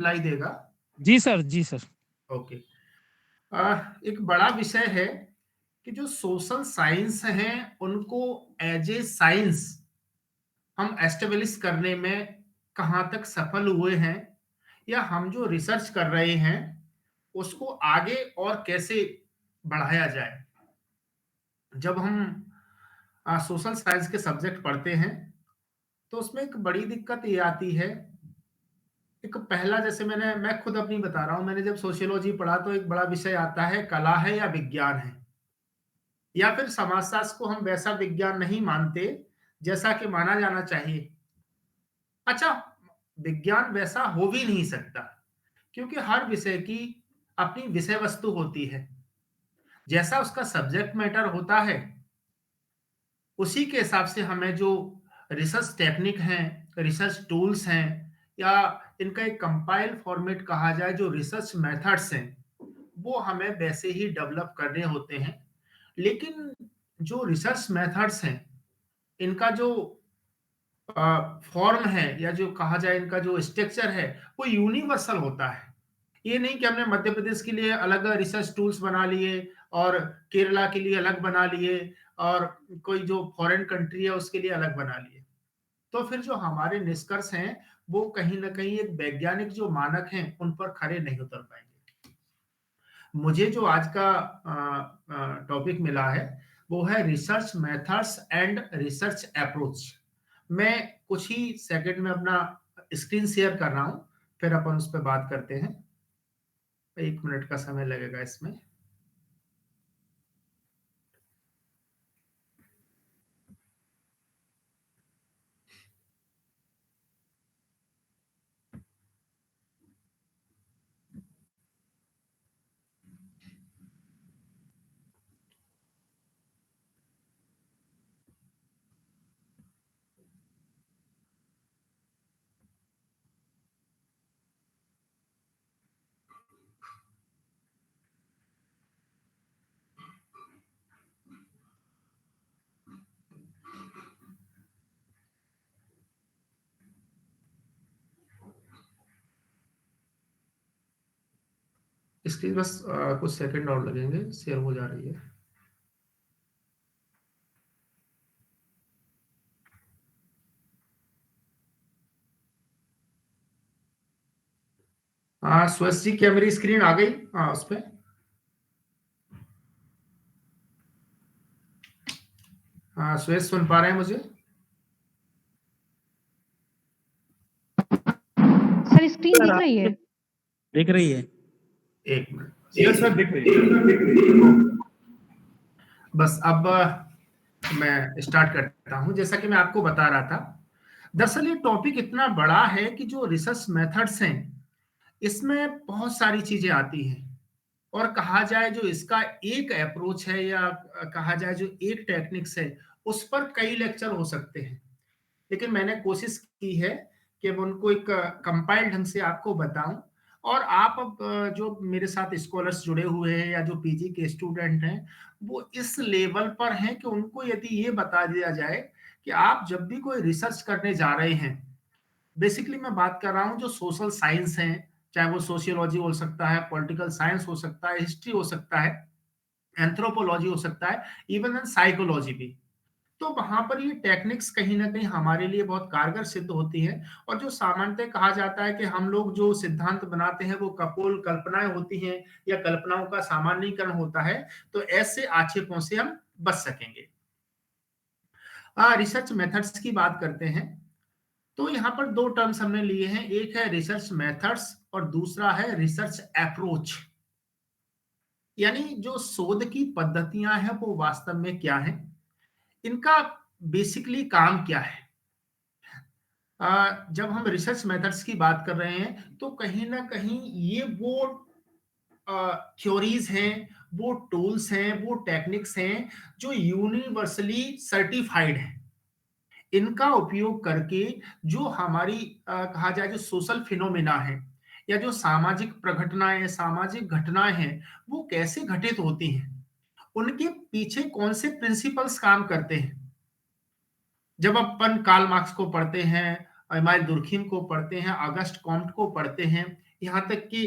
सुनाई देगा? जी सर, जी sir. Okay. एक बड़ा विषय है कि जो सोशल साइंस हैं, उनको एज़ ए साइंस हम एस्टेब्लिश करने में कहाँ तक सफल हुए हैं या हम जो रिसर्च कर रहे हैं, उसको आगे और कैसे बढ़ाया जाए? जब हम सोशल साइंस के सब्जेक्ट पढ़ते हैं, तो उसमें एक बड़ी दिक्कत ये आती है, एक पहला जैसे मैं खुद अपनी बता रहा हूँ, मैंने जब सोशियोलॉजी पढ़ा तो एक बड़ा विषय आता है, कला है या विज्ञान है? या फिर समाजशास्त्र को हम वैसा विज्ञान नहीं मानते, जैसा कि माना जाना चाहिए। अच्छा, विज्ञान वैसा हो भी नहीं सकता, क्योंकि हर विषय की अपनी विषय वस्तु होती है। जैसा उसका सब्जेक्ट मैटर होता है, उसी के हिसाब से हमें जो रिसर्च टेक्निक हैं, रिसर्च टूल्स हैं या इनका एक कंपाइल फॉर्मेट कहा जाए जो रिसर्च मेथड्स हैं, वो हमें वैसे ही डेवलप करने होते हैं। लेकिन जो रिसर्च मेथड्स हैं, इनका जो फॉर्म है या जो कहा जाए इनका जो स्ट्रक्चर है, वो यूनिवर्सल होता है। ये नहीं कि हमने मध्य प्रदेश के लिए अलग रिसर्च टूल्स बना लिए और केरला के लिए अलग बना लिए और कोई जो फॉरेन कंट्री है उसके लिए अलग बना लिए। तो फिर जो हमारे निष्कर्ष हैं, वो कहीं न कहीं एक वैज्ञानिक जो मानक हैं, उन पर खरे नहीं उतर पाएँगे। मुझे जो आज का टॉपिक मिला है, वो है research methods and research approach. मैं कुछ ही सेकंड में अपना स्क्रीन शेयर कर रहा हूँ, फिर अपन उस पे बात करते हैं। 1 मिनट का समय लगेगा इसमें। स्क्रीन बस कुछ सेकंड और लगेंगे, शेयर हो जा रही है। हाँ, सुयश जी, क्या मेरी स्क्रीन आ गई? हाँ, उस पे। हाँ, सुयश सुन पा रहे हैं मुझे? सर स्क्रीन दिख रही है? दिख रही है। 1 मिनट। यस सर, दिख रही है। बस अब मैं स्टार्ट करता हूँ। जैसा कि मैं आपको बता रहा था, दरअसल ये टॉपिक इतना बड़ा है कि जो रिसर्च मेथड्स हैं, इसमें बहुत सारी चीज़ें आती हैं और कहा जाए जो इसका एक अप्रोच है या कहा जाए जो एक टेक्निक्स है, उस पर कई लेक्चर हो सकते हैं। लेकिन मैंने कोशिश की है कि मैं उनको एक कंपाइल्ड ढंग से आपको बताऊं और आप अब जो मेरे साथ स्कॉलर्स जुड़े हुए हैं या जो पीजी के स्टूडेंट हैं, वो इस लेवल पर हैं कि उनको यदि ये बता दिया जाए कि आप जब भी कोई रिसर्च करने जा रहे हैं, बेसिकली मैं बात कर रहा हूँ जो सोशल साइंस हैं, चाहे वो सोशियोलॉजी हो सकता है, पॉलिटिकल साइंस हो सकता है, हिस्ट्री हो सकता है, एंथ्रोपोलॉजी हो सकता है, इवन एंड साइकोलॉजी भी। तो वहां पर ये टेक्निक्स कहीं ना कहीं हमारे लिए बहुत कारगर सिद्ध होती है और जो सामान्यतः कहा जाता है कि हम लोग जो सिद्धांत बनाते हैं वो कपोल कल्पनाएं होती हैं या कल्पनाओं का सामान्यीकरण होता है, तो ऐसे आक्षेपों से हम बच सकेंगे। रिसर्च मेथड्स की बात करते हैं, तो यहाँ पर दो टर्म्स हमने लिए हैं, एक है रिसर्च मेथड्स और दूसरा है रिसर्च अप्रोच। यानी जो शोध की पद्धतियां हैं वो वास्तव में क्या है, इनका बेसिकली काम क्या है। जब हम रिसर्च मेथड्स की बात कर रहे हैं तो कहीं ना कहीं ये वो थ्योरीज हैं, वो टूल्स हैं, वो टेक्निक्स हैं जो यूनिवर्सली सर्टिफाइड हैं। इनका उपयोग करके जो हमारी कहा जाए जो सोशल फिनोमेना है या जो सामाजिक प्रघटनाएं, सामाजिक घटनाएं हैं, वो कैसे घटित होती हैं, उनके पीछे कौन से प्रिंसिपल्स काम करते हैं। जब अपन कार्ल मार्क्स को पढ़ते हैं, इमानुएल दुर्खिम को पढ़ते हैं, ऑगस्ट कॉम्ट को पढ़ते हैं, यहाँ तक कि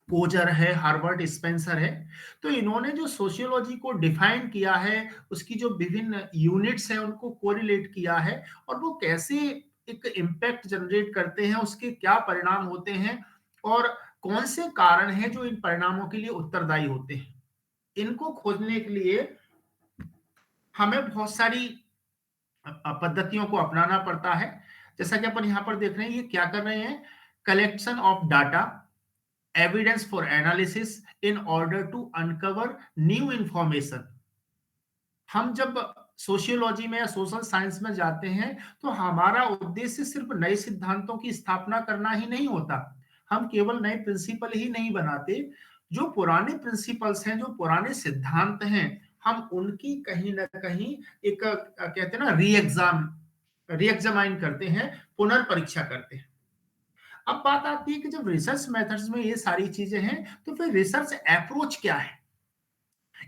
कोजर है, हार्वर्ड स्पेंसर है। तो इन्होंने जो सोशियोलॉजी को डिफाइन किया है, उसकी जो विभिन्न यूनिट्स हैं उनको कोरिलेट किया है, और वो कैसे एक इम्पैक्ट जनरेट करते हैं, उसके क्या परिणाम होते हैं, और कौन से कारण हैं जो इन परिणामों के लिए उत्तरदायी होते हैं। इनको खोजने के लिए हमें बहुत सारी पद्धतियों को अपनाना पड़ता है। जैसा कि अपन यहाँ पर देख रहे हैं, ये क्या कर रहे हैं, collection of data, evidence for analysis in order to uncover new information। हम जब सोशियोलॉजी में या सोशल साइंस में जाते हैं तो हमारा उद्देश्य सिर्फ नए सिद्धांतों की स्थापना करना ही नहीं होता। हम केवल नए प्रिंसिपल ही नहीं बनाते, जो पुराने प्रिंसिपल्स हैं, जो पुराने सिद्धांत हैं, हम उनकी कहीं ना कहीं एक कहते हैं ना रीएग्जामाइन करते हैं, पुनर्परीक्षा करते हैं। अब बात आती है कि जब रिसर्च मेथड्स में ये सारी चीजें हैं, तो फिर रिसर्च अप्रोच क्या है।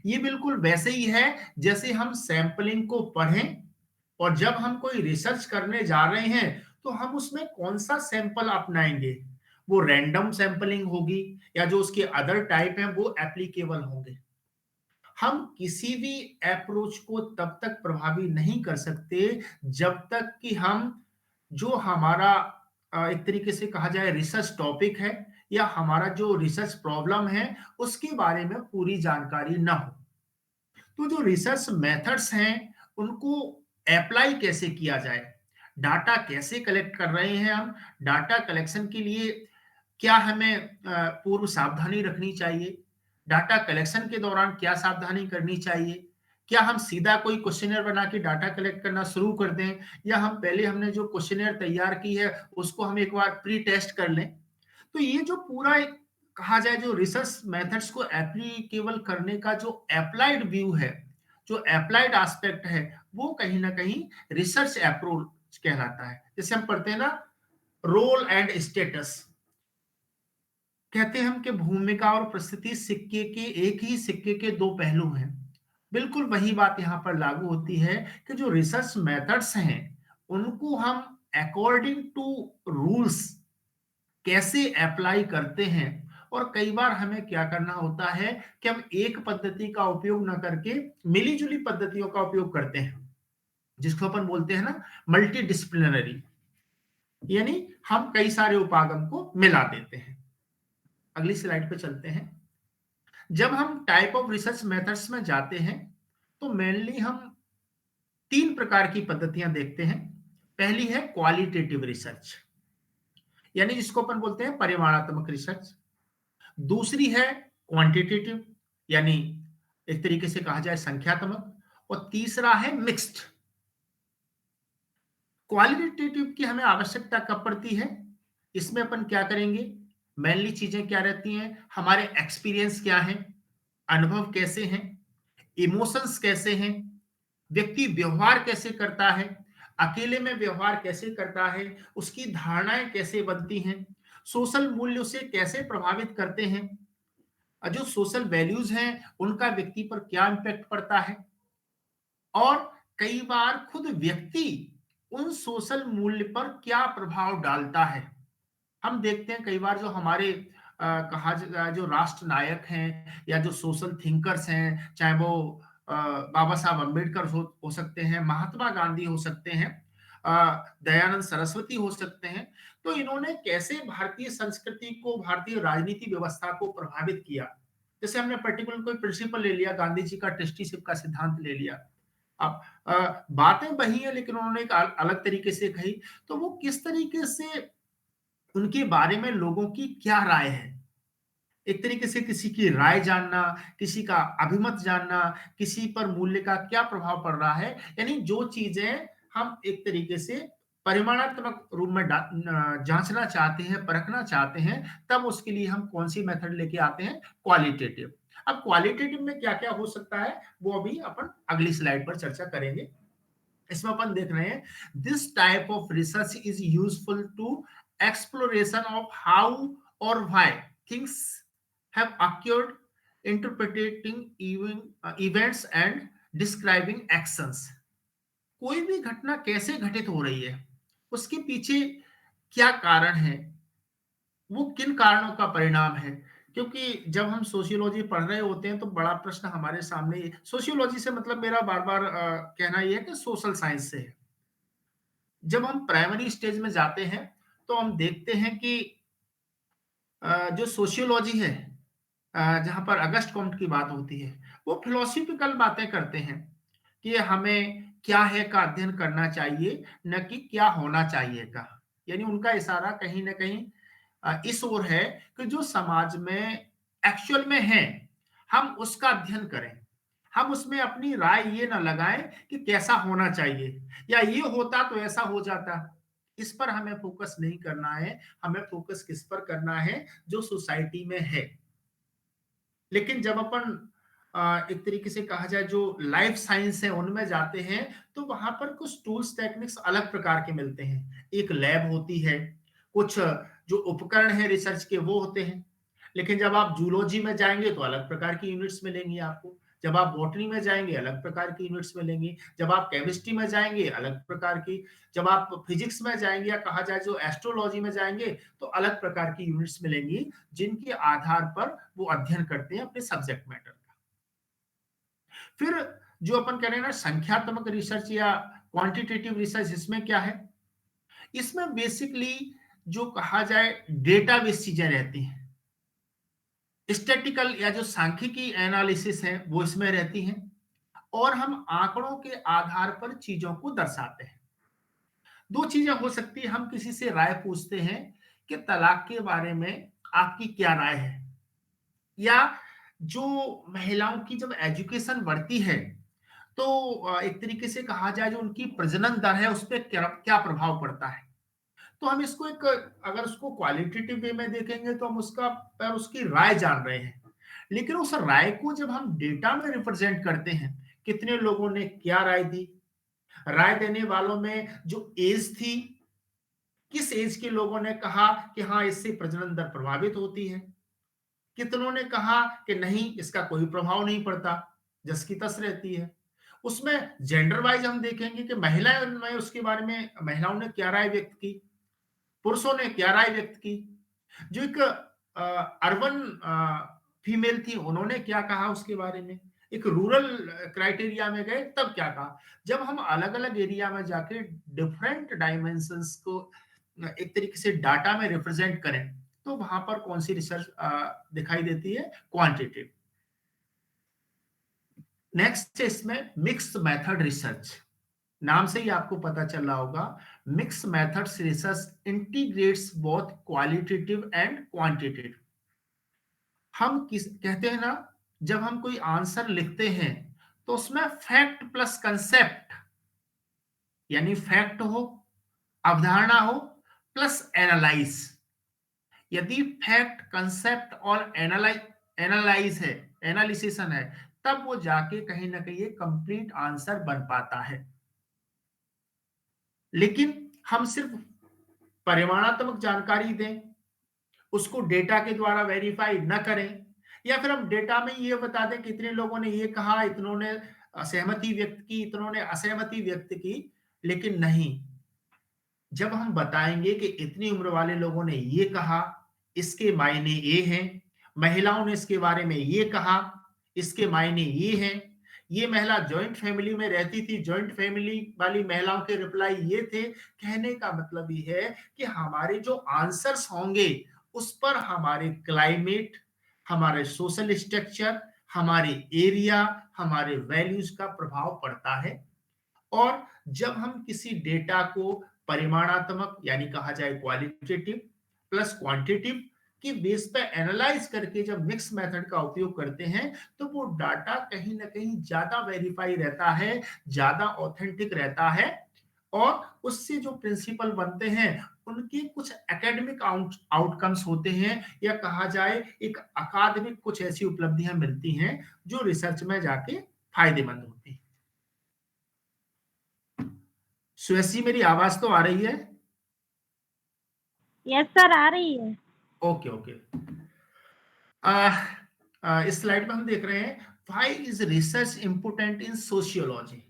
ये बिल्कुल वैसे ही है जैसे हम सैंपलिंग को पढ़ें, और जब हम कोई रिसर्च करने जा रहे हैं तो हम उसमें कौन सा सैंपल अपनाएंगे, वो रैंडम सैंपलिंग होगी या जो उसके अदर टाइप हैं वो एप्लीकेबल होंगे। हम किसी भी अप्रोच को तब तक प्रभावी नहीं कर सकते जब तक कि हम जो हमारा एक तरीके से कहा जाए रिसर्च टॉपिक है, या हमारा जो रिसर्च प्रॉब्लम है, उसके बारे में पूरी जानकारी ना हो। तो जो रिसर्च मेथड्स हैं उनको अप्लाई कैसे किया जाए, डाटा कैसे कलेक्ट कर रहे हैं हम, डाटा कलेक्शन के लिए क्या हमें पूर्व सावधानी रखनी चाहिए, डाटा कलेक्शन के दौरान क्या सावधानी करनी चाहिए, क्या हम सीधा कोई क्वेश्चनर बना के डाटा कलेक्ट करना शुरू कर दें, या हम पहले हमने जो क्वेश्चनर तैयार की है उसको हम एक बार प्री टेस्ट कर लें। तो ये जो पूरा एक कहा जाए जो रिसर्च मेथड्स को एप्लीकेबल करने का जो अप्लाइड व्यू है, जो अप्लाइड एस्पेक्ट है, वो कहीं ना कहीं रिसर्च अप्रोच कहलाता है। जैसे हम पढ़ते हैं ना, रोल एंड स्टेटस, कहते हैं हम कि भूमिका और परिस्थिति सिक्के के एक ही सिक्के के दो पहलू हैं। बिल्कुल वही बात यहाँ पर लागू होती है कि जो रिसर्च मेथड्स हैं उनको हम अकॉर्डिंग टू रूल्स कैसे अप्लाई करते हैं, और कई बार हमें क्या करना होता है कि हम एक पद्धति का उपयोग न करके मिली-जुली पद्धतियों का उपयोग करते हैं, जिसको अपन बोलते हैं ना मल्टी डिसिप्लिनरी, यानी हम कई सारे उपागम को मिला देते हैं। अगली स्लाइड पे चलते हैं। जब हम टाइप ऑफ रिसर्च मेथड्स में जाते हैं तो मेनली हम तीन प्रकार की पद्धतियां देखते हैं। पहली है क्वालिटेटिव रिसर्च, यानी जिसको अपन बोलते हैं परिमाणात्मक रिसर्च। दूसरी है क्वांटिटेटिव, यानी एक तरीके से कहा जाए संख्यात्मक। और तीसरा है मिक्स्ड। क्वालिटेटिव की हमें आवश्यकता कब पड़ती है, इसमें अपन क्या करेंगे, मेनली चीजें क्या रहती हैं, हमारे एक्सपीरियंस क्या है, अनुभव कैसे हैं, इमोशंस कैसे हैं, व्यक्ति व्यवहार कैसे करता है, अकेले में व्यवहार कैसे करता है, उसकी धारणाएं कैसे बनती हैं, सोशल मूल्य उसे कैसे प्रभावित करते हैं, जो सोशल वैल्यूज हैं उनका व्यक्ति पर क्या इंपैक्ट पड़ता है, और कई बार खुद व्यक्ति उन सोशल मूल्य पर क्या प्रभाव डालता है। हम देखते हैं कई बार जो हमारे जो राष्ट्र नायक हैं या जो सोशल थिंकर्स हैं, चाहे वो बाबा साहब अम्बेडकर हो सकते हैं, महात्मा गांधी हो सकते हैं, दयानंद सरस्वती हो सकते हैं, तो इन्होंने कैसे भारतीय संस्कृति को, भारतीय राजनीति व्यवस्था को प्रभावित किया। जैसे हमने पर्टिकुलर कोई प्रिंसिपल ले लिया, गांधी जी का ट्रस्टीशिप का सिद्धांत ले लिया। अब बातें वही है लेकिन उन्होंने एक अलग तरीके से कही। तो वो किस तरीके से उनके बारे में लोगों की क्या राय है, एक तरीके से किसी की राय जानना, किसी का अभिमत जानना, किसी पर मूल्य का क्या प्रभाव पड़ रहा है, यानी जो चीजें हम एक तरीके से परिमाणात्मक रूप में जांचना चाहते हैं, परखना चाहते हैं, तब उसके लिए हम कौन सी मेथड लेके आते हैं, क्वालिटेटिव। अब क्वालिटेटिव में क्या क्या हो सकता है वो अभी अपन अगली स्लाइड पर चर्चा करेंगे। इसमें अपन देख रहे हैं, this type of research is useful to exploration of how और why things have occurred, interpreting events and describing actions. कोई भी घटना कैसे घटित हो रही है, उसके पीछे क्या कारण है, वो किन कारणों का परिणाम है? क्योंकि जब हम सोशियोलॉजी पढ़ रहे होते हैं तो बड़ा प्रश्न हमारे सामने, सोशियोलॉजी से मतलब मेरा बार-बार कहना ये है कि सोशल साइंस से है। जब हम प्राइमरी स्टेज में जाते हैं, तो हम देखते हैं कि जो सोशियोलॉजी है, जहाँ पर अगस्ट कॉम्ट की बात होती है, वो फिलॉसफिकल बातें करते हैं कि हमें क्या है का अध्ययन करना चाहिए, न कि क्या होना चाहिए का। यानी उनका इशारा कहीं न कहीं इस ओर है कि जो समाज में एक्चुअल में है, हम उसका अध्ययन करें। हम उसमें अपनी राय ये ना लगाएँ कि कैसा होना चाहिए या ये होता तो ऐसा हो जाता। इस पर हमें फ़ोकस नहीं करना है, हमें फ़ोकस किस पर करना है, जो सोसाइटी में है। लेकिन जब अपन एक तरीके से कहा जाए जो लाइफ साइंस है उनमें जाते हैं, तो वहाँ पर कुछ टूल्स टेक्निक्स अलग प्रकार के मिलते हैं। एक लैब होती है, कुछ जो उपकरण हैं रिसर्च के वो होते हैं। लेकिन जब आप जूलॉजी में जाएँगे तो अलग प्रकार की यूनिट्स मिलेंगी आपको। जब आप बॉटनी में जाएँगे अलग प्रकार की यूनिट्स मिलेंगी। जब आप केमिस्ट्री में जाएँगे अलग प्रकार की। जब आप फिजिक्स में जाएँगे या कहा जाए जो एस्ट्रोलॉजी में जाएँगे तो अलग प्रकार की यूनिट्स मिलेंगी, जिनके आधार पर वो अध्ययन करते हैं अपने सब्जेक्ट मैटर का। फिर जो अपन कह रहे हैं ना संख्यात्मक रिसर्च या क्वांटिटेटिव रिसर्च, इसमें क्या है? इसमें बेसिकली जो कहा जाए डेटा बेस्ड चीजें रहती हैं। स्टैटिकल या जो सांख्यिकी एनालिसिस है वो इसमें रहती हैं और हम आंकड़ों के आधार पर चीजों को दर्शाते हैं। दो चीजें हो सकती है, हम किसी से राय पूछते हैं कि तलाक के बारे में आपकी क्या राय है, या जो महिलाओं की जब एजुकेशन बढ़ती है तो एक तरीके से कहा जाए जो उनकी प्रजनन दर है उस पे क्या क्या प्रभाव पड़ता है। तो हम इसको एक, अगर उसको क्वालिटेटिव वे में देखेंगे तो हम उसका पर उसकी राय जान रहे हैं। लेकिन उस राय को जब हम डेटा में रिप्रेजेंट करते हैं, कितने लोगों ने क्या राय दी, राय देने वालों में जो एज थी, किस एज के लोगों ने कहा कि हाँ इससे प्रजनन दर प्रभावित होती है, कितनों ने कहा कि नहीं इसका कोई प्रभाव नहीं पड़ता, जस की तस रहती है। उसमें जेंडर वाइज हम देखेंगे कि महिलाएं में उसके बारे में महिलाओं ने क्या राय व्यक्त की, पुरुषों ने क्या राय व्यक्त की। जो एक अर्बन फीमेल थी उन्होंने क्या कहा उसके बारे में, एक रूरल क्राइटेरिया में गए तब क्या कहा। जब हम अलग अलग एरिया में जाके डिफरेंट डायमेंशंस को एक तरीके से डाटा में रिप्रेजेंट करें, तो वहां पर कौन सी रिसर्च दिखाई देती है, क्वांटिटेटिव। नेक्स्ट है इसमें मिक्स्ड मेथड रिसर्च। नाम से ही आपको पता चल रहा होगा, mix methods research integrates both qualitative and quantitative. हम किस कहते हैं ना, जब हम कोई आंसर लिखते हैं तो उसमें फैक्ट प्लस कंसेप्ट, यानी फैक्ट हो, अवधारणा हो, प्लस एनालाइज। यदि फैक्ट कंसेप्ट और एनालाइज है, एनालिसिशन है, तब वो जाके कहीं ना कहीं कंप्लीट आंसर बन पाता है। लेकिन हम सिर्फ परिमाणात्मक जानकारी दें, उसको डेटा के द्वारा वेरीफाई न करें, या फिर हम डेटा में ये बता दें कि इतने लोगों ने ये कहा, इतनों ने सहमति व्यक्त की, इतनों ने असहमति व्यक्त की, लेकिन नहीं, जब हम बताएंगे कि इतनी उम्र वाले लोगों ने ये कहा, इसके मायने ये हैं, महिलाओं ने इसके बारे में ये कहा, इसके मायने ये हैं, ये महिला जॉइंट फैमिली में रहती थी, जॉइंट फैमिली वाली महिलाओं के रिप्लाई ये थे। कहने का मतलब ये है कि हमारे जो आंसर्स होंगे उस पर हमारे क्लाइमेट, हमारे सोशल स्ट्रक्चर, हमारे एरिया, हमारे वैल्यूज का प्रभाव पड़ता है। और जब हम किसी डेटा को परिमाणात्मक यानी कहा जाए क्वालिटेटिव प्लस क्वांटिटेटिव की बेस पे एनालाइज करके जब मिक्स मेथड का उपयोग करते हैं, तो वो डाटा कहीं ना कहीं ज्यादा वेरीफाई रहता है, ज्यादा ऑथेंटिक रहता है। और उससे जो प्रिंसिपल बनते हैं उनके कुछ एकेडमिक आउटकम्स होते हैं, या कहा जाए एक अकादमिक कुछ ऐसी उपलब्धियां मिलती हैं जो रिसर्च में जाके फायदेमंद होती है। सुयसी, मेरी आवाज तो आ रही है? यस सर, आ रही है। Okay okay. इस स्लाइड में हम देख रहे हैं why is research important in sociology.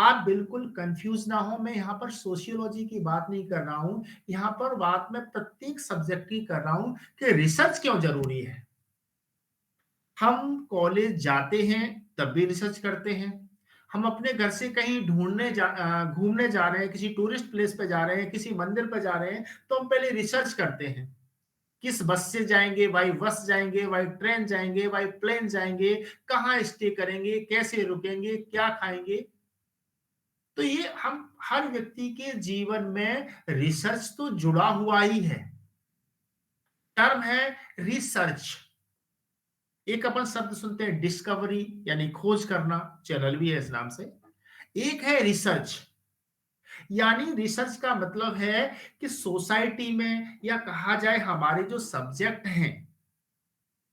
आप बिल्कुल कंफ्यूज ना हो, मैं यहाँ पर सोशियोलॉजी की बात नहीं कर रहा हूँ, यहाँ पर बात मैं प्रत्येक सब्जेक्ट की कर रहा हूँ कि रिसर्च क्यों जरूरी है। हम कॉलेज जाते हैं तब भी रिसर्च करते हैं, हम अपने घर से कहीं घूमने जा रहे हैं, किसी टूरिस्ट प्लेस पे जा रहे हैं, किसी मंदिर पे जा रहे हैं, तो हम पहले रिसर्च करते हैं। किस बस से जाएंगे, बाई बस जाएंगे, बाई ट्रेन जाएंगे, बाई प्लेन जाएंगे, कहाँ स्टे करेंगे, कैसे रुकेंगे, क्या खाएंगे। तो ये हम हर व्यक्ति के जीवन में रिसर्च तो जुड़ा हुआ ही है। टर्म है रिसर्च। एक अपन शब्द सुनते हैं डिस्कवरी, यानी खोज करना, चैनल भी है इस नाम से। एक है रिसर्च, यानी रिसर्च का मतलब है कि सोसाइटी में, या कहा जाए हमारे जो सब्जेक्ट हैं,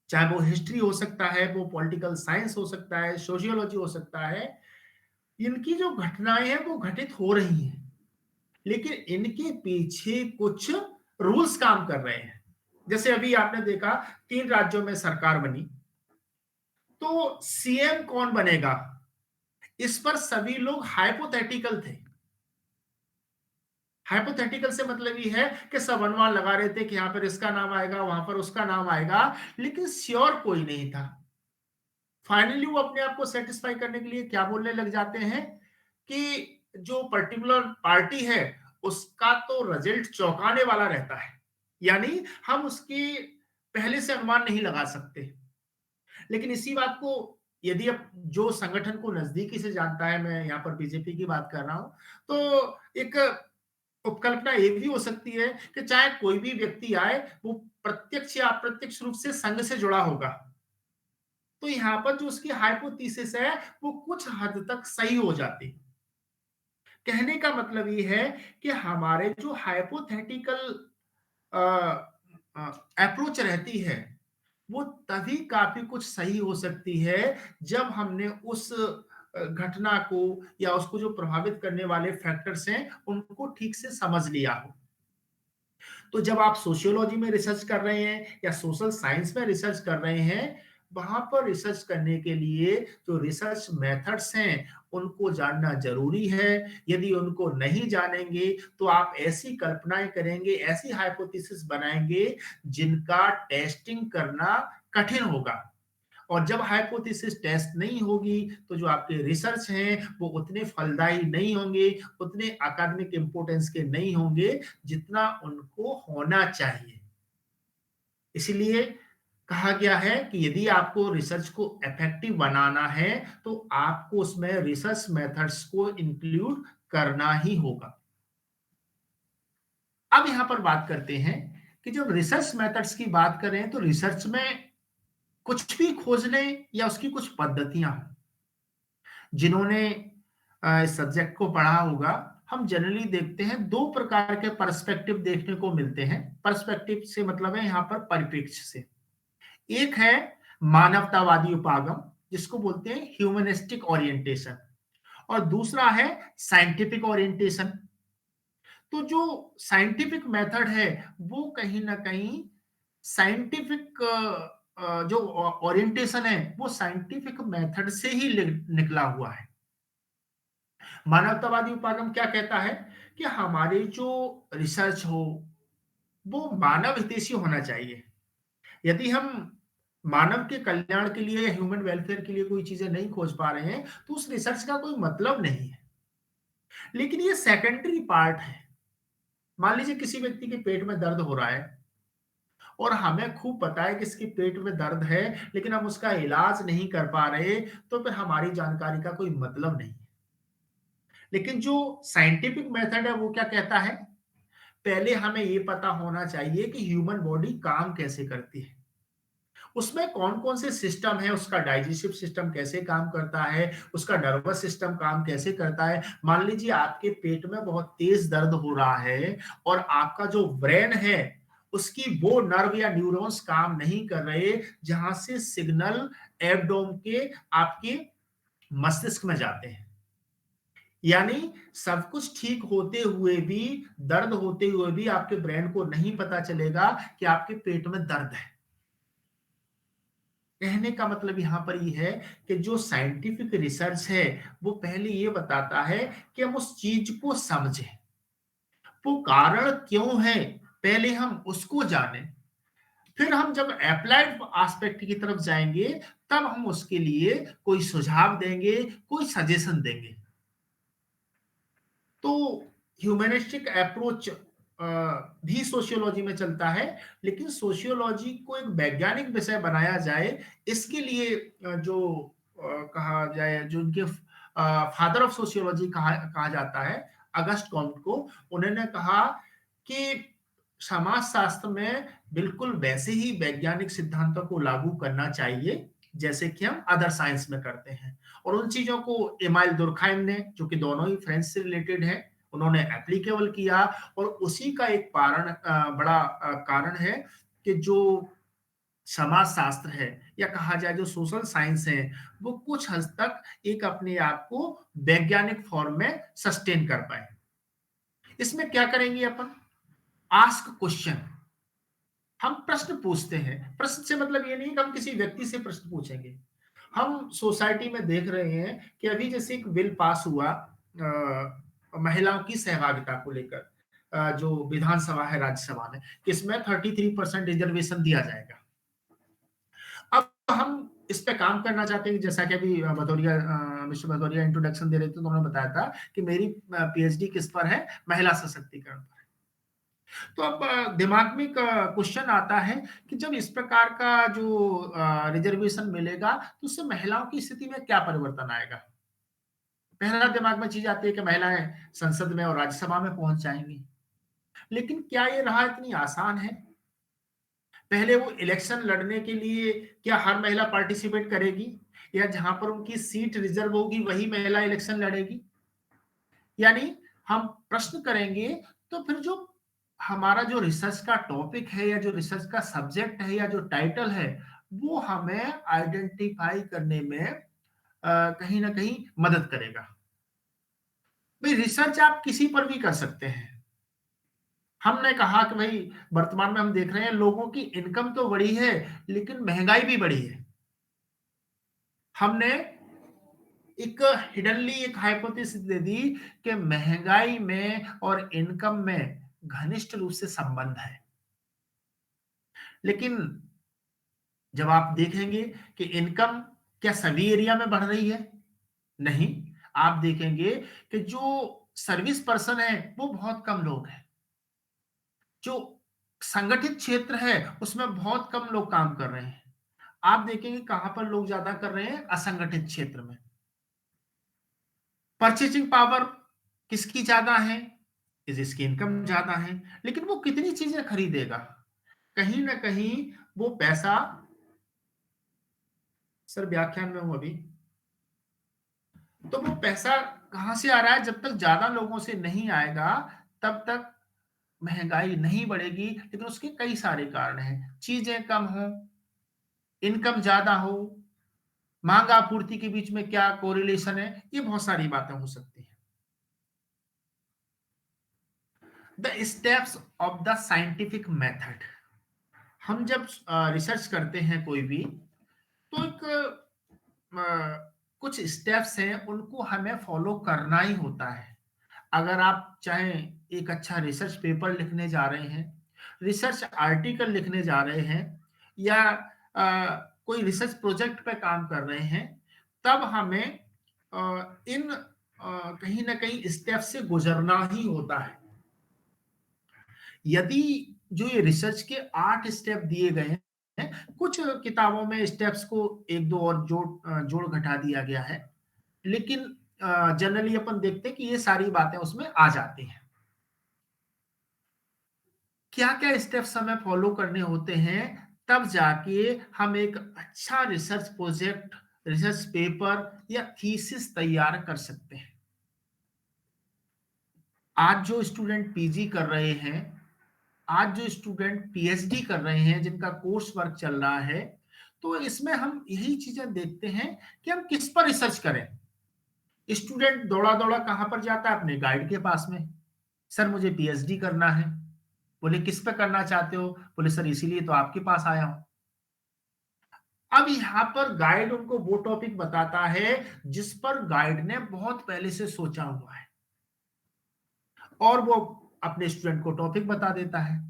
चाहे वो हिस्ट्री हो सकता है, वो पॉलिटिकल साइंस हो सकता है, सोशियोलॉजी हो सकता है, इनकी जो घटनाएं हैं वो घटित हो रही हैं, लेकिन इनके पीछे कुछ रूल्स काम कर रहे हैं। जैसे अभी आपने देखा 3 राज्यों में सरकार बनी, तो सीएम कौन बनेगा, इस पर सभी लोग हाइपोथेटिकल थे। हाइपोथेटिकल से मतलब ये है कि सब अनुमान लगा रहे थे कि यहां पर इसका नाम आएगा, वहां पर उसका नाम आएगा, लेकिन श्योर कोई नहीं था। फाइनली वो अपने आप को सेटिस्फाई करने के लिए क्या बोलने लग जाते हैं कि जो पर्टिकुलर पार्टी है उसका तो रिजल्ट चौंकाने वाला रहता है, यानी हम उसकी पहले से अनुमान नहीं लगा सकते। लेकिन इसी बात को यदि अब जो संगठन को नजदीकी से जानता है, मैं यहाँ पर बीजेपी की बात कर रहा हूं, तो एक उपकल्पना एक भी हो सकती है कि चाहे कोई भी व्यक्ति आए, वो प्रत्यक्ष या अप्रत्यक्ष रूप से संघ से जुड़ा होगा, तो यहाँ पर जो उसकी हाइपोथेसिस है वो कुछ हद तक सही हो जाती। कहने का मतलब ये है कि हमारे जो हाइपोथेटिकल अप्रोच रहती है, वो तभी काफी कुछ सही हो सकती है जब हमने उस घटना को या उसको जो प्रभावित करने वाले फैक्टर्स हैं उनको ठीक से समझ लिया हो। तो जब आप सोशियोलॉजी में रिसर्च कर रहे हैं या सोशल साइंस में रिसर्च कर रहे हैं, वहां पर रिसर्च करने के लिए जो रिसर्च मेथड्स हैं उनको जानना जरूरी है। यदि उनको नहीं जानेंगे तो आप ऐसी कल्पनाएं करेंगे, ऐसी हाइपोथेसिस बनाएंगे जिनका टेस्टिंग करना कठिन होगा। और जब हाइपोथेसिस टेस्ट नहीं होगी तो जो आपके रिसर्च हैं वो उतने फलदायी नहीं होंगे, उतने एकेडमिक इंपोर्टेंस के नहीं होंगे जितना उनको होना चाहिए। इसलिए कहा गया है कि यदि आपको रिसर्च को इफेक्टिव बनाना है तो आपको उसमें रिसर्च मेथड्स को इंक्लूड करना ही होगा। अब यहां पर बात करते हैं कि जब रिसर्च मेथड्स की बात करें तो रिसर्च में कुछ भी खोजने या उसकी कुछ पद्धतियां हों। जिन्होंने इस सब्जेक्ट को पढ़ा होगा, हम जनरली देखते हैं 2 प्रकार के पर्सपेक्टिव देखने को मिलते हैं। पर्सपेक्टिव से मतलब है यहाँ पर परिप्रेक्ष्य से। एक है मानवतावादी उपागम, जिसको बोलते हैं ह्यूमनिस्टिक ओरिएंटेशन, और दूसरा है साइंटिफिक ओरिएंटेशन। तो जो साइंटिफिक मेथड है वो कहीं ना कहीं साइंटिफिक जो ओरिएंटेशन है वो साइंटिफिक मेथड से ही निकला हुआ है। मानवतावादी उपागम क्या कहता है कि हमारी जो रिसर्च हो वो मानव हितैषी होना चाहिए। यदि हम मानव के कल्याण के लिए या ह्यूमन वेलफेयर के लिए कोई चीजें नहीं खोज पा रहे हैं तो उस रिसर्च का कोई मतलब नहीं है। लेकिन ये सेकेंडरी पार्ट है। मान लीजिए किसी व्यक्ति के पेट में दर्द हो रहा है और हमें खूब पता है कि इसके पेट में दर्द है, लेकिन हम उसका इलाज नहीं कर पा रहे, तो फिर हमारी जानकारी का कोई मतलब नहीं है। लेकिन जो साइंटिफिक मेथड है वो क्या कहता है, पहले हमें ये पता होना चाहिए कि ह्यूमन बॉडी काम कैसे करती है, उसमें कौन कौन से सिस्टम है, उसका डाइजेस्टिव सिस्टम कैसे काम करता है, उसका नर्वस सिस्टम काम कैसे करता है। मान लीजिए आपके पेट में बहुत तेज दर्द हो रहा है और आपका जो ब्रेन है उसकी वो नर्व या न्यूरॉन्स काम नहीं कर रहे जहां से सिग्नल एब्डोम के आपके मस्तिष्क में जाते हैं। यानी सब कुछ ठीक होते हुए भी, दर्द होते हुए भी आपके ब्रेन को नहीं पता चलेगा कि आपके पेट में दर्द है। कहने का मतलब यहाँ पर ये है कि जो साइंटिफिक रिसर्च है वो पहले ये बताता है कि हम उस चीज को समझें, वो कारण क्यों है पहले हम उसको जानें, फिर हम जब अप्लाइड एस्पेक्ट की तरफ जाएंगे तब हम उसके लिए कोई सुझाव देंगे, कोई सजेशन देंगे। तो ह्यूमनिस्टिक अप्रोच भी सोशियोलॉजी में चलता है, लेकिन सोशियोलॉजी को एक वैज्ञानिक विषय बनाया जाए, इसके लिए जो कहा जाए, जो उनके फादर ऑफ सोशियोलॉजी कहा जाता है, अगस्ट कॉम्ट को, उन्होंने कहा कि समाजशास्त्र में बिल्कुल वैसे ही वैज्ञानिक सिद्धांतों को लागू करना चाहिए जैसे कि हम अदर साइंस में करते हैं। और उन चीजों को एमाइल दुर्खाइम ने, जो कि दोनों ही फ्रेंच से रिलेटेड है, उन्होंने एप्लीकेबल किया। और उसी का एक बड़ा कारण है कि जो समाजशास्त्र है या कहा जाए जो सोशल साइंस है, वो कुछ हद तक एक अपने आप को वैज्ञानिक फॉर्म में सस्टेन कर पाए। इसमें क्या करेंगे अपन? आस्क क्वेश्चन, हम प्रश्न पूछते हैं। प्रश्न से मतलब ये नहीं कि हम किसी व्यक्ति से प्रश्न पूछेंगे। हम सोसाइटी में देख रहे हैं कि अभी जैसे एक बिल पास हुआ महिलाओं की सहभागिता को लेकर, जो विधानसभा है, राज्यसभा में, कि इसमें 33% रिजर्वेशन दिया जाएगा। अब हम इस पे काम करना चाहते हैं, जैसा कि अभी मिस्टर भदौरिया इंट्रोडक्शन दे रहे थे तो उन्होंने बताया था कि मेरी पीएचडी किस पर है? महिला सशक्तिकरण पर। तो अब दिमाग में एक क्वेश्चन आता है कि जब इस प्रकार का जो रिजर्वेशन मिलेगा तो उससे महिलाओं की स्थिति में क्या परिवर्तन आएगा? पहला दिमाग में चीज आती है कि महिलाएं संसद में और राज्यसभा में पहुंच जाएंगी। लेकिन क्या ये राह इतनी आसान है? पहले वो इलेक्शन लड़ने के लिए क्या हर महिला पार्टिसिपेट करेगी, या जहां पर उनकी सीट रिजर्व होगी वही महिला इलेक्शन लड़ेगी? यानी हम प्रश्न करेंगे तो फिर जो हमारा जो रिसर्च का टॉपिक है या जो रिसर्च का सब्जेक्ट है या जो टाइटल है, वो हमें आइडेंटिफाई करने में कहीं ना कहीं मदद करेगा। भाई रिसर्च आप किसी पर भी कर सकते हैं। हमने कहा कि भाई वर्तमान में हम देख रहे हैं लोगों की इनकम तो बढ़ी है लेकिन महंगाई भी बढ़ी है। हमने एक हिडनली एक हाइपोथेसिस दे दी कि महंगाई में और इनकम में घनिष्ठ रूप से संबंध है। लेकिन जब आप देखेंगे कि इनकम क्या सभी एरिया में बढ़ रही है? नहीं। आप देखेंगे कि जो सर्विस पर्सन है वो बहुत कम लोग हैं। जो संगठित क्षेत्र है उसमें बहुत कम लोग काम कर रहे हैं। आप देखेंगे कहां पर लोग ज्यादा कर रहे हैं? असंगठित क्षेत्र में। परचेजिंग पावर किसकी ज्यादा है? जिसकी इनकम ज्यादा है। लेकिन वो कितनी चीजें खरीदेगा? कहीं ना कहीं वो पैसा, सर व्याख्यान में हूं अभी, तो वो पैसा कहां से आ रहा है? जब तक ज्यादा लोगों से नहीं आएगा तब तक महंगाई नहीं बढ़ेगी। लेकिन उसके कई सारे कारण हैं। चीजें कम हो, इनकम ज्यादा हो, मांग आपूर्ति के बीच में क्या कोरिलेशन है, ये बहुत सारी बातें हो सकती हैं। The steps of the scientific method, हम जब रिसर्च करते हैं कोई भी, तो एक कुछ स्टेप्स हैं उनको हमें फॉलो करना ही होता है। अगर आप चाहें एक अच्छा रिसर्च पेपर लिखने जा रहे हैं, रिसर्च आर्टिकल लिखने जा रहे हैं, या कोई रिसर्च प्रोजेक्ट पे काम कर रहे हैं, तब हमें इन कहीं ना कहीं स्टेप से गुजरना ही होता है। यदि जो ये रिसर्च के 8 स्टेप दिए गए हैं, कुछ किताबों में स्टेप्स को एक दो और जोड़ घटा दिया गया है, लेकिन जनरली अपन देखते हैं कि ये सारी बातें उसमें आ जाती हैं। क्या क्या स्टेप्स हमें फॉलो करने होते हैं, तब जाके हम एक अच्छा रिसर्च प्रोजेक्ट, रिसर्च पेपर या थीसिस तैयार कर सकते हैं। आज जो स्टूडेंट पीजी कर रहे हैं, आज जो स्टूडेंट पीएचडी कर रहे हैं, जिनका कोर्स वर्क चल रहा है, तो इसमें हम यही चीजें देखते हैं कि हम किस पर रिसर्च करें। स्टूडेंट दौड़ा दौड़ा कहां पर जाता है? अपने गाइड के पास में। सर मुझे पीएचडी करना है। बोले किस पे करना चाहते हो? बोले सर इसीलिए तो आपके पास आया हूं। अब यहाँ पर गाइड उनको वो टॉपिक बताता है जिस पर गाइड ने बहुत पहले से सोचा हुआ है, और वो अपने स्टूडेंट को टॉपिक बता देता है।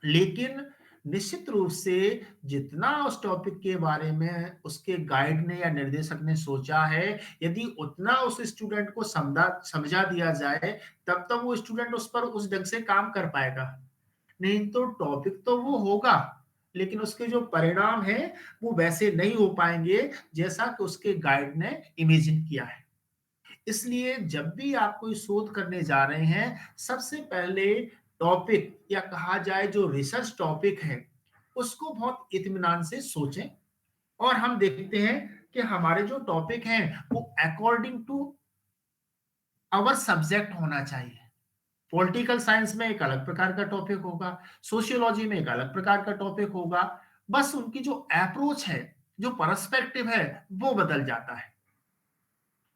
लेकिन निश्चित रूप से जितना उस टॉपिक के बारे में उसके गाइड ने या निर्देशक ने सोचा है, यदि उतना उस स्टूडेंट को समझा दिया जाए, तब तक वो स्टूडेंट उस पर उस ढंग से काम कर पाएगा। नहीं तो टॉपिक तो वो होगा, लेकिन उसके जो परिणाम है वो वैसे नहीं हो पाएंगे जैसा कि उसके गाइड ने इमेजिन किया है। इसलिए जब भी आप कोई शोध करने जा रहे हैं, सबसे पहले टॉपिक या कहा जाए जो रिसर्च टॉपिक है, उसको बहुत इत्मीनान से सोचें। और हम देखते हैं कि हमारे जो टॉपिक हैं वो अकॉर्डिंग टू आवर सब्जेक्ट होना चाहिए। पॉलिटिकल साइंस में एक अलग प्रकार का टॉपिक होगा, सोशियोलॉजी में एक अलग प्रकार का टॉपिक होगा। बस उनकी जो अप्रोच है, जो पर्सपेक्टिव है, वो बदल जाता है।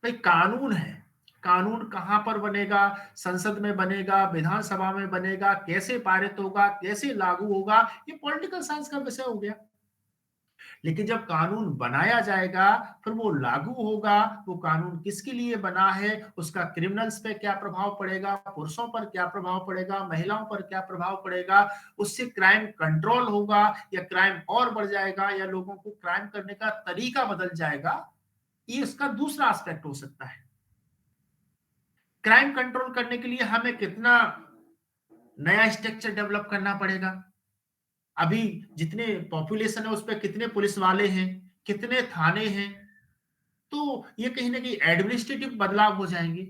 भाई कानून है, कानून कहां पर बनेगा, संसद में बनेगा, विधानसभा में बनेगा, कैसे पारित होगा, कैसे लागू होगा, ये पॉलिटिकल साइंस का विषय हो गया। लेकिन जब कानून बनाया जाएगा, फिर वो लागू होगा, वो कानून किसके लिए बना है, उसका क्रिमिनल्स पे क्या प्रभाव पड़ेगा, पुरुषों पर क्या प्रभाव पड़ेगा, महिलाओं पर क्या प्रभाव पड़ेगा, उससे क्राइम कंट्रोल होगा या क्राइम और बढ़ जाएगा, या लोगों को क्राइम करने का तरीका बदल जाएगा, ये इसका दूसरा एस्पेक्ट हो सकता है। क्राइम कंट्रोल करने के लिए हमें कितना नया स्ट्रक्चर डेवलप करना पड़ेगा। अभी जितने पॉपुलेशन है उस पर कितने पुलिस वाले हैं, कितने थाने हैं, तो ये कहीं ना कहीं एडमिनिस्ट्रेटिव बदलाव हो जाएंगे।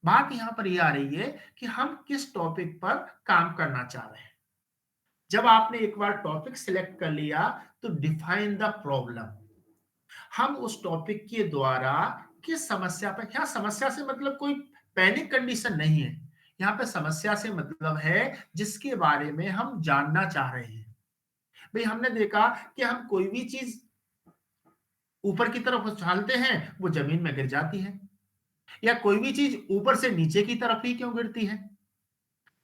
बात यहां पर ये आ रही है कि हम किस टॉपिक पर काम करना चाह रहे हैं। जब आपने एक बार टॉपिक सिलेक्ट कर लिया, तो डिफाइन द प्रॉब्लम। हम उस टॉपिक के द्वारा किस समस्या पर, क्या समस्या से मतलब कोई पैनिक कंडीशन नहीं है, यहाँ पे समस्या से मतलब है जिसके बारे में हम जानना चाह रहे हैं। भाई हमने देखा कि हम कोई भी चीज ऊपर की तरफ उछालते हैं, वो जमीन में गिर जाती है, या कोई भी चीज ऊपर से नीचे की तरफ ही क्यों गिरती है।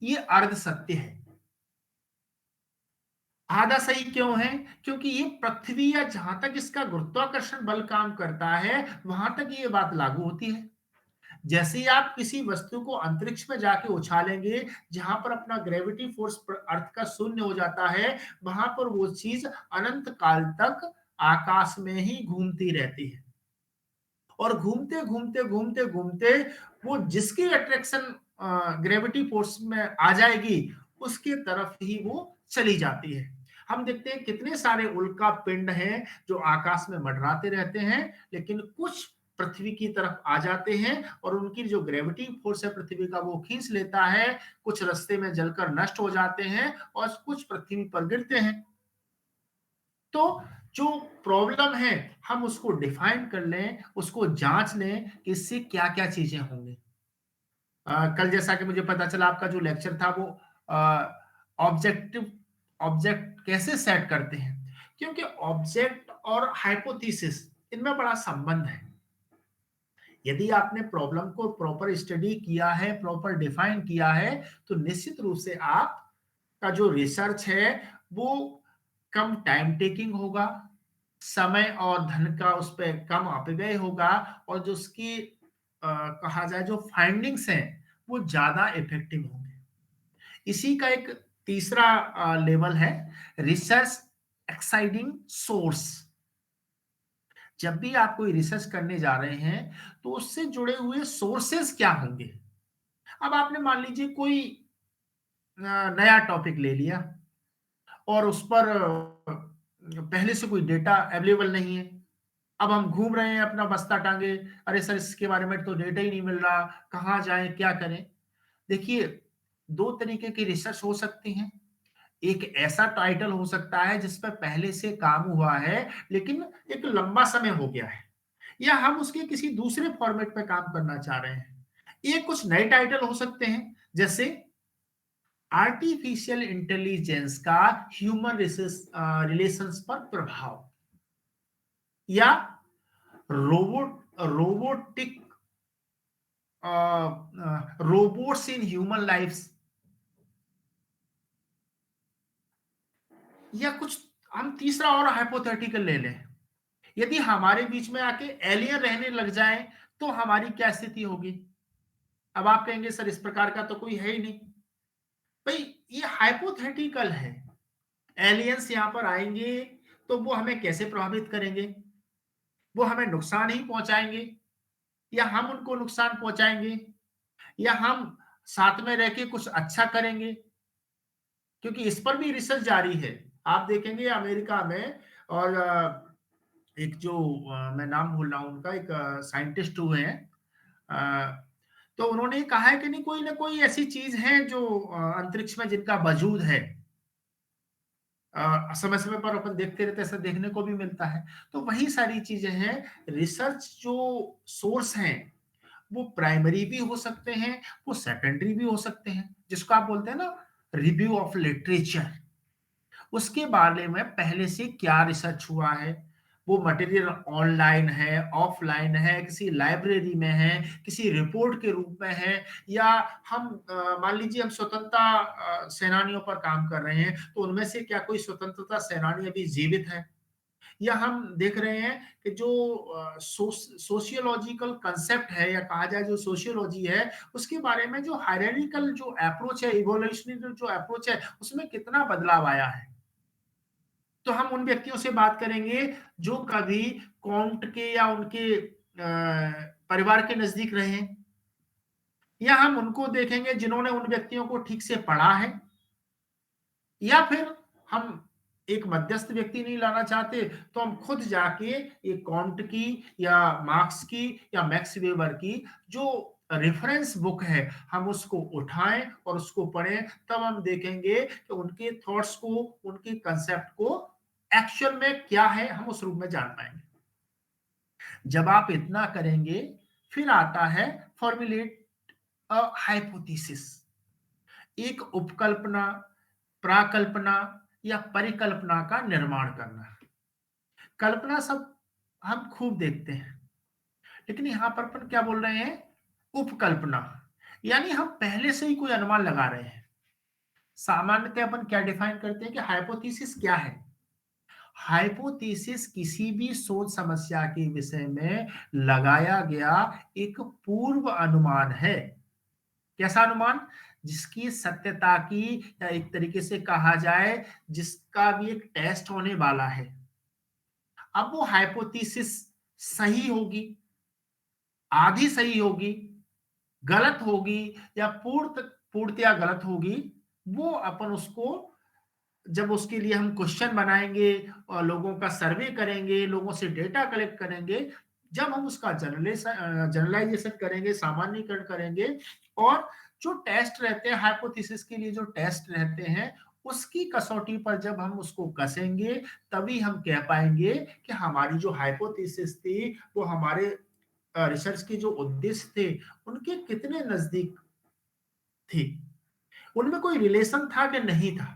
ये अर्ध सत्य है। आधा सही क्यों है? क्योंकि ये पृथ्वी या जहां तक इसका गुरुत्वाकर्षण बल काम करता है, वहां तक ये बात लागू होती है। जैसे ही आप किसी वस्तु को अंतरिक्ष में जाके उछालेंगे, जहां पर अपना ग्रेविटी फोर्स अर्थ का शून्य हो जाता है, वहां पर वो चीज अनंत काल तक आकाश में ही घूमती रहती है। और घूमते घूमते घूमते घूमते वो जिसकी अट्रैक्शन ग्रेविटी फोर्स में आ जाएगी, उसके तरफ ही वो चली जाती है। हम देखते हैं कितने सारे उल्का पिंड हैं जो आकाश में मंडराते रहते हैं, लेकिन कुछ पृथ्वी की तरफ आ जाते हैं और उनकी जो ग्रेविटी फोर्स है पृथ्वी का वो खींच लेता है। कुछ रास्ते में जलकर नष्ट हो जाते हैं और कुछ पृथ्वी पर गिरते हैं। तो जो प्रॉब्लम है, हम उसको डिफाइन कर लें, उसको जांच लें कि इससे क्या क्या चीजें होंगी। कल जैसा कि मुझे पता चला आपका जो लेक्चर था वो ऑब्जेक्टिव ऑब्जेक्ट कैसे सेट करते हैं, क्योंकि ऑब्जेक्ट और हाइपोथेसिस इनमें बड़ा संबंध है। यदि आपने प्रॉब्लम को प्रॉपर स्टडी किया है, प्रॉपर डिफाइन किया है, तो निश्चित रूप से आपका जो रिसर्च है वो कम टाइम टेकिंग होगा, समय और धन का उस पर कम अपव्यय होगा, और जो उसकी कहा जाए जो फाइंडिंग्स हैं वो ज्यादा इफेक्टिव होंगे। इसी का एक तीसरा लेवल है रिसर्च एक्साइडिंग सोर्स। जब भी आप कोई रिसर्च करने जा रहे हैं, तो उससे जुड़े हुए सोर्सेस क्या होंगे। अब आपने मान लीजिए कोई नया टॉपिक ले लिया और उस पर पहले से कोई डेटा अवेलेबल नहीं है। अब हम घूम रहे हैं अपना बस्ता टांगे, अरे सर इसके बारे में तो डेटा ही नहीं मिल रहा, कहाँ जाएं, क्या करें। देखिए, दो तरीके की रिसर्च हो सकती हैं। एक ऐसा टाइटल हो सकता है जिस पर पहले से काम हुआ है लेकिन एक लंबा समय हो गया है, या हम उसके किसी दूसरे फॉर्मेट पे काम करना चाह रहे हैं। ये कुछ नए टाइटल हो सकते हैं, जैसे आर्टिफिशियल इंटेलिजेंस का ह्यूमन रिलेशंस पर प्रभाव, या robotic robots in human lifes, या कुछ हम तीसरा और हाइपोथेटिकल ले लें, यदि हमारे बीच में आके एलियन रहने लग जाएं तो हमारी क्या स्थिति होगी? अब आप कहेंगे सर इस प्रकार का तो कोई है ही नहीं। भाई ये हाइपोथेटिकल है। एलियंस यहाँ पर आएंगे तो वो हमें कैसे प्रभावित करेंगे? वो हमें नुकसान ही पहुंचाएंगे या हम उनको नुकसान पहुंचाएंगे या हम साथ में रह के कुछ अच्छा करेंगे? क्योंकि इस पर भी रिसर्च जारी है। आप देखेंगे अमेरिका में और एक जो मैं नाम भूल रहा हूं उनका, एक साइंटिस्ट हुए हैं, तो उन्होंने कहा है कि नहीं कोई ना कोई ऐसी चीज है जो अंतरिक्ष में जिनका वजूद है, समय समय पर अपन देखते रहते हैं, ऐसा देखने को भी मिलता है। तो वही सारी चीजें हैं। रिसर्च जो सोर्स हैं वो प्राइमरी भी हो सकते हैं, वो सेकेंडरी भी हो सकते हैं, जिसको आप बोलते हैं ना रिव्यू ऑफ लिटरेचर। उसके बारे में पहले से क्या रिसर्च हुआ है, वो मटेरियल ऑनलाइन है, ऑफलाइन है, किसी लाइब्रेरी में है, किसी रिपोर्ट के रूप में है, या हम मान लीजिए हम स्वतंत्रता सेनानियों पर काम कर रहे हैं तो उनमें से क्या कोई स्वतंत्रता सेनानी अभी जीवित है, या हम देख रहे हैं कि जो सोशियोलॉजिकल कंसेप्ट है या कहा जाए जो सोशियोलॉजी है उसके बारे में जो हायरार्किकल जो अप्रोच है, इवोल्यूशनरी जो अप्रोच है उसमें कितना बदलाव आया है। तो हम उन व्यक्तियों से बात करेंगे जो कभी कॉन्ट के या उनके परिवार के नजदीक रहे हैं, या हम उनको देखेंगे जिन्होंने उन व्यक्तियों को ठीक से पढ़ा है, या फिर हम एक मध्यस्थ व्यक्ति नहीं लाना चाहते तो हम खुद जाके एक कॉन्ट की या मार्क्स की या मैक्स वेबर की जो रेफरेंस बुक है हम उसको उठाएं और उसको पढ़ें। तब हम देखेंगे कि उनके थॉट्स को, उनके कंसेप्ट को एक्चुअल में क्या है हम उस रूप में जान पाएंगे। जब आप इतना करेंगे फिर आता है फॉर्मुलेट अ हाइपोथेसिस। एक उपकल्पना, प्राकल्पना या परिकल्पना का निर्माण करना। कल्पना सब हम खूब देखते हैं, लेकिन यहां पर अपन क्या बोल रहे हैं? उपकल्पना, यानी हम पहले से ही कोई अनुमान लगा रहे हैं। सामान्यतः अपन क्या डिफाइन करते हैं कि हाइपोथेसिस क्या है? हाइपोथेसिस किसी भी शोध समस्या के विषय में लगाया गया एक पूर्व अनुमान है। कैसा अनुमान? जिसकी सत्यता की, या एक तरीके से कहा जाए जिसका भी एक टेस्ट होने वाला है। अब वो हाइपोथेसिस सही होगी, आधी सही होगी, गलत होगी या पूर्णतया गलत होगी, वो अपन उसको जब उसके लिए हम क्वेश्चन बनाएंगे और लोगों का सर्वे करेंगे, लोगों से डेटा कलेक्ट करेंगे, जब हम उसका जनरलाइजेशन करेंगे, सामान्यीकरण करेंगे, और जो टेस्ट रहते हैं हाइपोथेसिस के लिए, जो टेस्ट रहते हैं उसकी कसौटी पर जब हम उसको कसेंगे तभी हम कह पाएंगे कि हमारी जो हाइपोथेसिस थी वो हमारे रिसर्च के जो उद्देश्य थे उनके कितने नजदीक थी, उनमें कोई रिलेशन था कि नहीं था।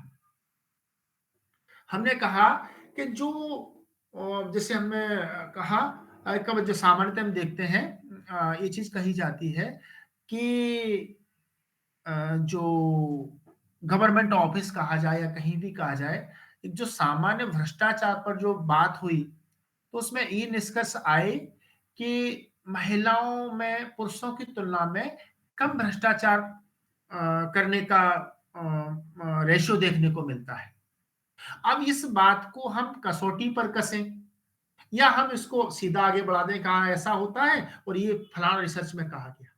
हमने कहा कि जो जैसे हमने कहा कब जो सामान्यतः हम देखते हैं, ये चीज कही जाती है कि जो गवर्नमेंट ऑफिस कहा जाए या कहीं भी कहा जाए, एक जो सामान्य भ्रष्टाचार पर जो बात हुई तो उसमें ये निष्कर्ष आए कि महिलाओं में पुरुषों की तुलना में कम भ्रष्टाचार करने का रेशियो देखने को मिलता है। अब इस बात को हम कसौटी पर कसें या हम इसको सीधा आगे बढ़ा दें, कहा ऐसा होता है और ये फलाना रिसर्च में कहा गया,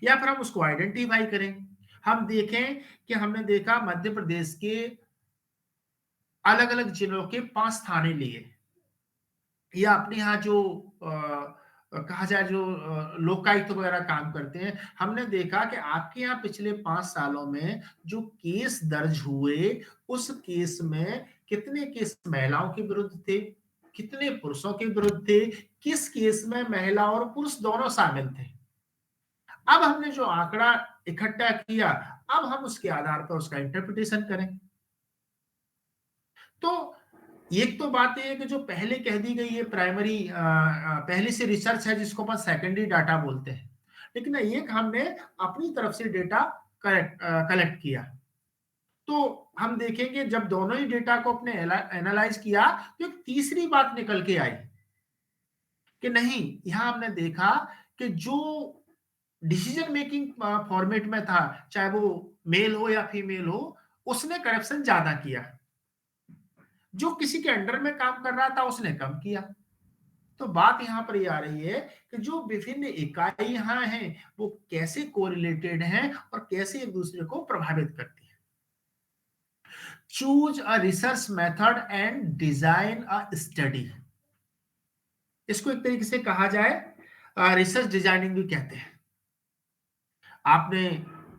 या फिर हम उसको आइडेंटिफाई करें। हम देखें कि हमने देखा मध्य प्रदेश के अलग अलग जिलों के 5 थाने लिए, या अपने यहाँ जो कहा जाए जो लोकायुक्त वगैरह काम करते हैं, हमने देखा कि आपके यहाँ पिछले 5 सालों में जो केस दर्ज हुए उस केस में कितने केस महिलाओं के विरुद्ध थे, कितने पुरुषों के विरुद्ध थे, किस केस में महिला और पुरुष दोनों शामिल थे। अब हमने जो आंकड़ा इकट्ठा किया, अब हम उसके आधार पर उसका इंटरप्रिटेशन करें। तो एक तो बात यह है कि जो पहले कह दी गई है प्राइमरी पहले से रिसर्च है जिसको अपन सेकेंडरी डाटा बोलते हैं, लेकिन एक हमने अपनी तरफ से डेटा कलेक्ट किया। तो हम देखेंगे जब दोनों ही डेटा को अपने एनालाइज किया तो एक तीसरी बात निकल के आई कि नहीं, यहां हमने देखा कि जो डिसीजन मेकिंग फॉर्मेट में था, चाहे वो मेल हो या फीमेल हो, उसने करप्शन ज्यादा किया। जो किसी के अंडर में काम कर रहा था उसने कम किया। तो बात यहां पर ये आ रही है कि जो विभिन्न इकाई यहाँ हैं वो कैसे कोरिलेटेड हैं और कैसे एक दूसरे को प्रभावित करती है। Choose a research method and design a study, इसको एक तरीके से कहा जाए रिसर्च डिजाइनिंग भी कहते हैं। आपने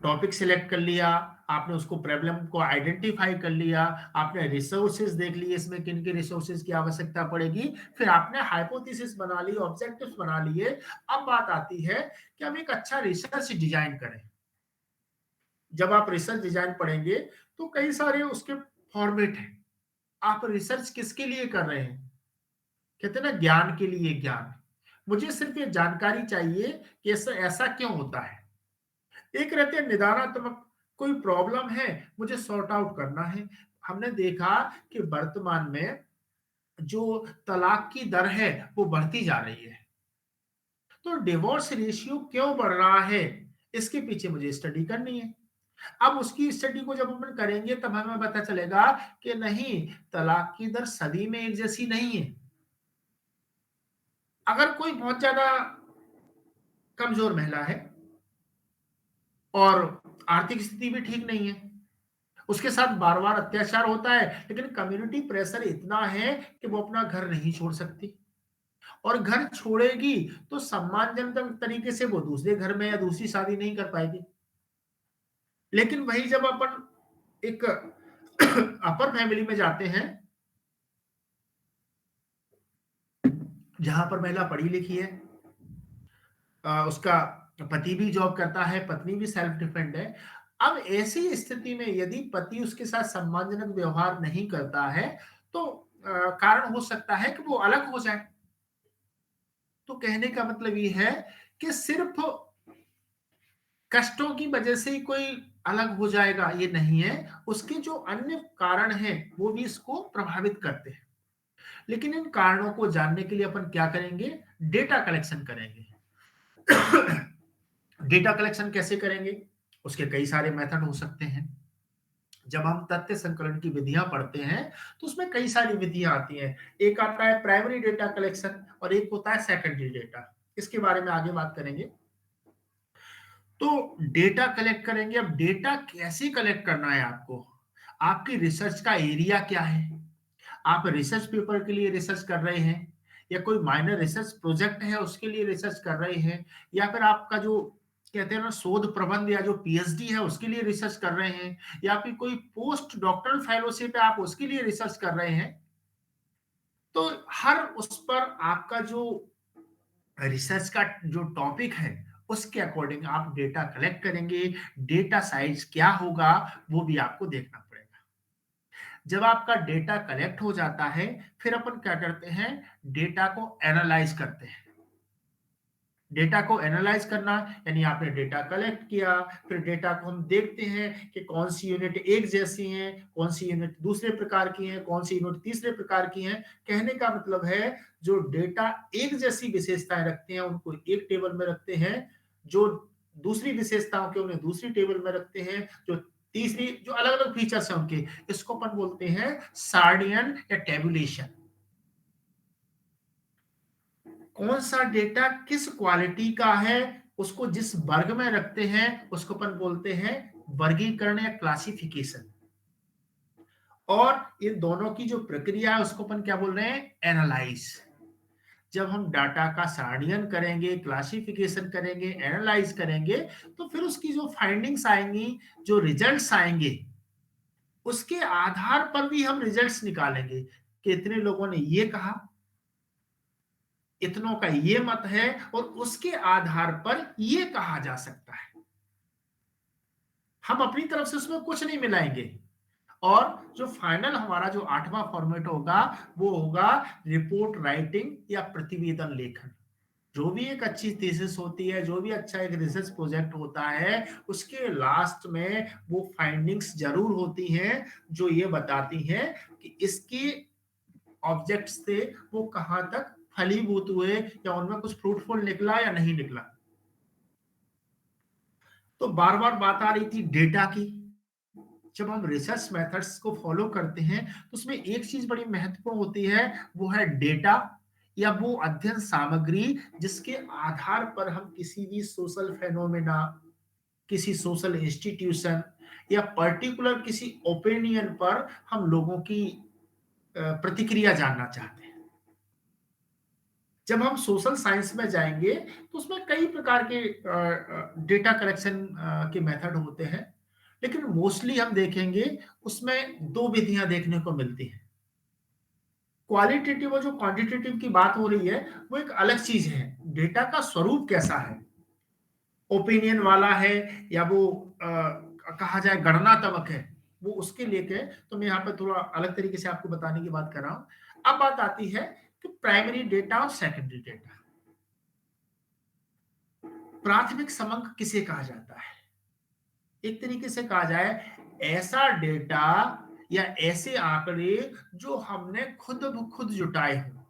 टॉपिक सिलेक्ट कर लिया, आपने उसको प्रॉब्लम को आइडेंटिफाई कर लिया, आपने रिसोर्सेज देख लिए इसमें किन के रिसोर्सेज की आवश्यकता पड़ेगी, फिर आपने हाइपोथेसिस बना ली, ऑब्जेक्टिव्स बना लिए। अब बात आती है कि हम एक अच्छा रिसर्च डिजाइन करें। जब आप रिसर्च डिजाइन पढ़ेंगे तो कई सारे उसके फॉर्मेट हैं। आप रिसर्च किसके लिए कर रहे हैं? कहते हैं ना, ज्ञान के लिए ज्ञान। मुझे सिर्फ ये जानकारी चाहिए कि ऐसा ऐसा क्यों होता है। एक रहते हैं निदानात्मक, कोई प्रॉब्लम है मुझे सॉर्ट आउट करना है। हमने देखा कि वर्तमान में जो तलाक की दर है वो बढ़ती जा रही है, तो डिवोर्स रेशियो क्यों बढ़ रहा है, इसके पीछे मुझे स्टडी करनी है। अब उसकी स्टडी को जब अपन करेंगे तब हमें पता चलेगा कि नहीं, तलाक की दर सभी में एक जैसी नहीं है। अगर कोई बहुत ज्यादा कमजोर महिला है और आर्थिक स्थिति भी ठीक नहीं है, उसके साथ बार बार अत्याचार होता है, लेकिन कम्युनिटी प्रेशर इतना है कि वो अपना घर नहीं छोड़ सकती, और घर छोड़ेगी तो सम्मानजनक तरीके से वो दूसरे घर में या दूसरी शादी नहीं कर पाएगी। लेकिन वही जब अपन एक अपर फैमिली में जाते हैं जहां पर महिला पढ़ी लिखी है, उसका पति भी जॉब करता है, पत्नी भी सेल्फ डिपेंड है, अब ऐसी स्थिति में यदि पति उसके साथ सम्मानजनक व्यवहार नहीं करता है तो कारण हो सकता है कि वो अलग हो जाए। तो कहने का मतलब ये है कि सिर्फ कष्टों की वजह से ही कोई अलग हो जाएगा ये नहीं है, उसके जो अन्य कारण हैं वो भी इसको प्रभावित करते हैं। लेकिन इन कारणों को जानने के लिए अपन क्या करेंगे? डेटा कलेक्शन करेंगे। डेटा कलेक्शन कैसे करेंगे? उसके कई सारे मेथड हो सकते हैं। जब हम तथ्य संकलन की विधियां पढ़ते हैं तो उसमें कई सारी विधियां आती हैं। एक आता है प्राइमरी डेटा कलेक्शन और एक होता है सेकेंडरी डेटा। इसके बारे में आगे बात करेंगे। तो डेटा कलेक्ट करेंगे। अब डेटा कैसे कलेक्ट करना है आपको, आपकी रिसर्च का एरिया क्या है, आप रिसर्च पेपर के लिए रिसर्च कर रहे हैं या कोई माइनर रिसर्च प्रोजेक्ट है उसके लिए रिसर्च कर रहे हैं, या फिर आपका जो कहते हैं ना शोध प्रबंध या जो पीएचडी है उसके लिए रिसर्च कर रहे हैं, या फिर कोई पोस्ट डॉक्टरल फेलोशिप है आप उसके लिए रिसर्च कर रहे हैं। तो हर उस पर आपका जो रिसर्च का जो टॉपिक है उसके अकॉर्डिंग आप डेटा कलेक्ट करेंगे। डेटा साइज क्या होगा वो भी आपको देखना पड़ेगा। जब आपका डेटा कलेक्ट हो जाता है फिर अपन क्या करते हैं? डेटा को एनालाइज करते हैं। डेटा को एनालाइज करना यानी आपने डेटा कलेक्ट किया, फिर डेटा को हम देखते हैं कि कौन सी यूनिट एक जैसी हैं, कौन सी यूनिट दूसरे प्रकार की हैं, कौन सी यूनिट तीसरे प्रकार की हैं। कहने का मतलब है जो डेटा एक जैसी विशेषताएं रखते हैं उनको एक टेबल में रखते हैं, जो दूसरी विशेषताओं के उन्हें दूसरी टेबल में रखते हैं, जो तीसरी जो अलग अलग फीचर्स हैं उनके, इसको अपन बोलते हैं सार्डियन या टेबुलेशन। कौन सा डेटा किस क्वालिटी का है उसको जिस वर्ग में रखते हैं उसको अपन बोलते हैं वर्गीकरण या क्लासिफिकेशन। और इन दोनों की जो प्रक्रिया है उसको अपन क्या बोल रहे हैं? एनालाइज। जब हम डाटा का सारणीकरण करेंगे, क्लासिफिकेशन करेंगे, एनालाइज करेंगे तो फिर उसकी जो फाइंडिंग्स आएंगी, जो रिजल्ट्स आएंगे, उसके आधार पर भी हम रिजल्ट्स निकालेंगे कि इतने लोगों ने ये कहा, इतनों का ये मत है और उसके आधार पर ये कहा जा सकता है। हम अपनी तरफ से उसमें कुछ नहीं मिलाएंगे। और जो फाइनल हमारा जो 8वां फॉर्मेट होगा वो होगा रिपोर्ट राइटिंग या प्रतिवेदन लेखन। जो भी एक अच्छी थीसिस होती है, जो भी अच्छा एक रिसर्च प्रोजेक्ट होता है, उसके लास्ट में वो फाइंडिंग्स जरूर होती हैं जो ये बताती हैं कि इसके ऑब्जेक्ट्स थे वो कहां तक फलीभूत हुए या उनमें कुछ फ्रूटफुल निकला या नहीं निकला। तो बार बार बात आ रही थी डेटा की। जब हम रिसर्च मेथड्स को फॉलो करते हैं तो उसमें एक चीज बड़ी महत्वपूर्ण होती है, वो है डेटा या वो अध्ययन सामग्री जिसके आधार पर हम किसी भी सोशल फेनोमेना, किसी सोशल इंस्टीट्यूशन या पर्टिकुलर किसी ओपिनियन पर हम लोगों की प्रतिक्रिया जानना चाहते हैं। जब हम सोशल साइंस में जाएंगे तो उसमें कई प्रकार के डेटा कलेक्शन के मेथड होते हैं, लेकिन मोस्टली हम देखेंगे उसमें दो विधियां देखने को मिलती हैं। क्वालिटेटिव और जो क्वांटिटेटिव की बात हो रही है वो एक अलग चीज है। डेटा का स्वरूप कैसा है, ओपिनियन वाला है या वो कहा जाए गणनात्मक है, वो उसके लेके तो मैं यहाँ पे थोड़ा अलग तरीके से आपको बताने की बात कर रहा हूं। अब बात आती है कि प्राइमरी डेटा और सेकेंडरी डेटा। प्राथमिक समंक किसे कहा जाता है? एक तरीके से कहा जाए ऐसा डेटा या ऐसे आंकड़े जो हमने खुद ब खुद जुटाए हों,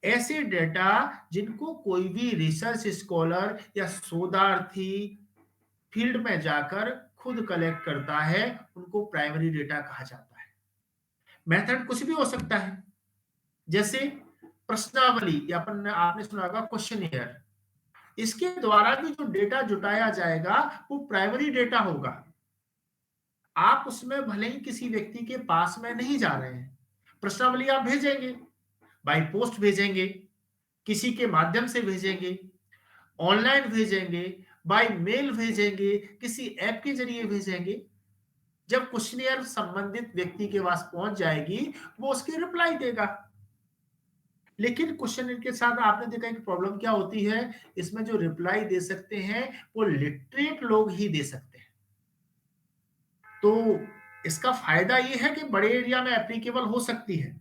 ऐसे डेटा जिनको कोई भी रिसर्च स्कॉलर या शोधार्थी फील्ड में जाकर खुद कलेक्ट करता है, उनको प्राइमरी डेटा कहा जाता है। मेथड कुछ भी हो सकता है, जैसे प्रश्नावली या अपन आपने सुना होगा क्वेश्चनियर। इसके द्वारा भी जो डेटा जुटाया जाएगा वो प्राइमरी डेटा होगा। आप उसमें भले ही किसी व्यक्ति के पास में नहीं जा रहे हैं, प्रश्नावली आप भेजेंगे, बाय पोस्ट भेजेंगे, किसी के माध्यम से भेजेंगे, ऑनलाइन भेजेंगे, बाय मेल भेजेंगे, किसी ऐप के जरिए भेजेंगे। जब क्वेश्चनियर संबंधित व्यक्ति के पास पहुंच जाएगी वो उसकी रिप्लाई देगा। लेकिन क्वेश्चन के साथ आपने देखा कि प्रॉब्लम क्या होती है, इसमें जो रिप्लाई दे सकते हैं वो लिटरेट लोग ही दे सकते हैं। तो इसका फायदा ये है कि बड़े एरिया में एप्लीकेबल हो सकती है,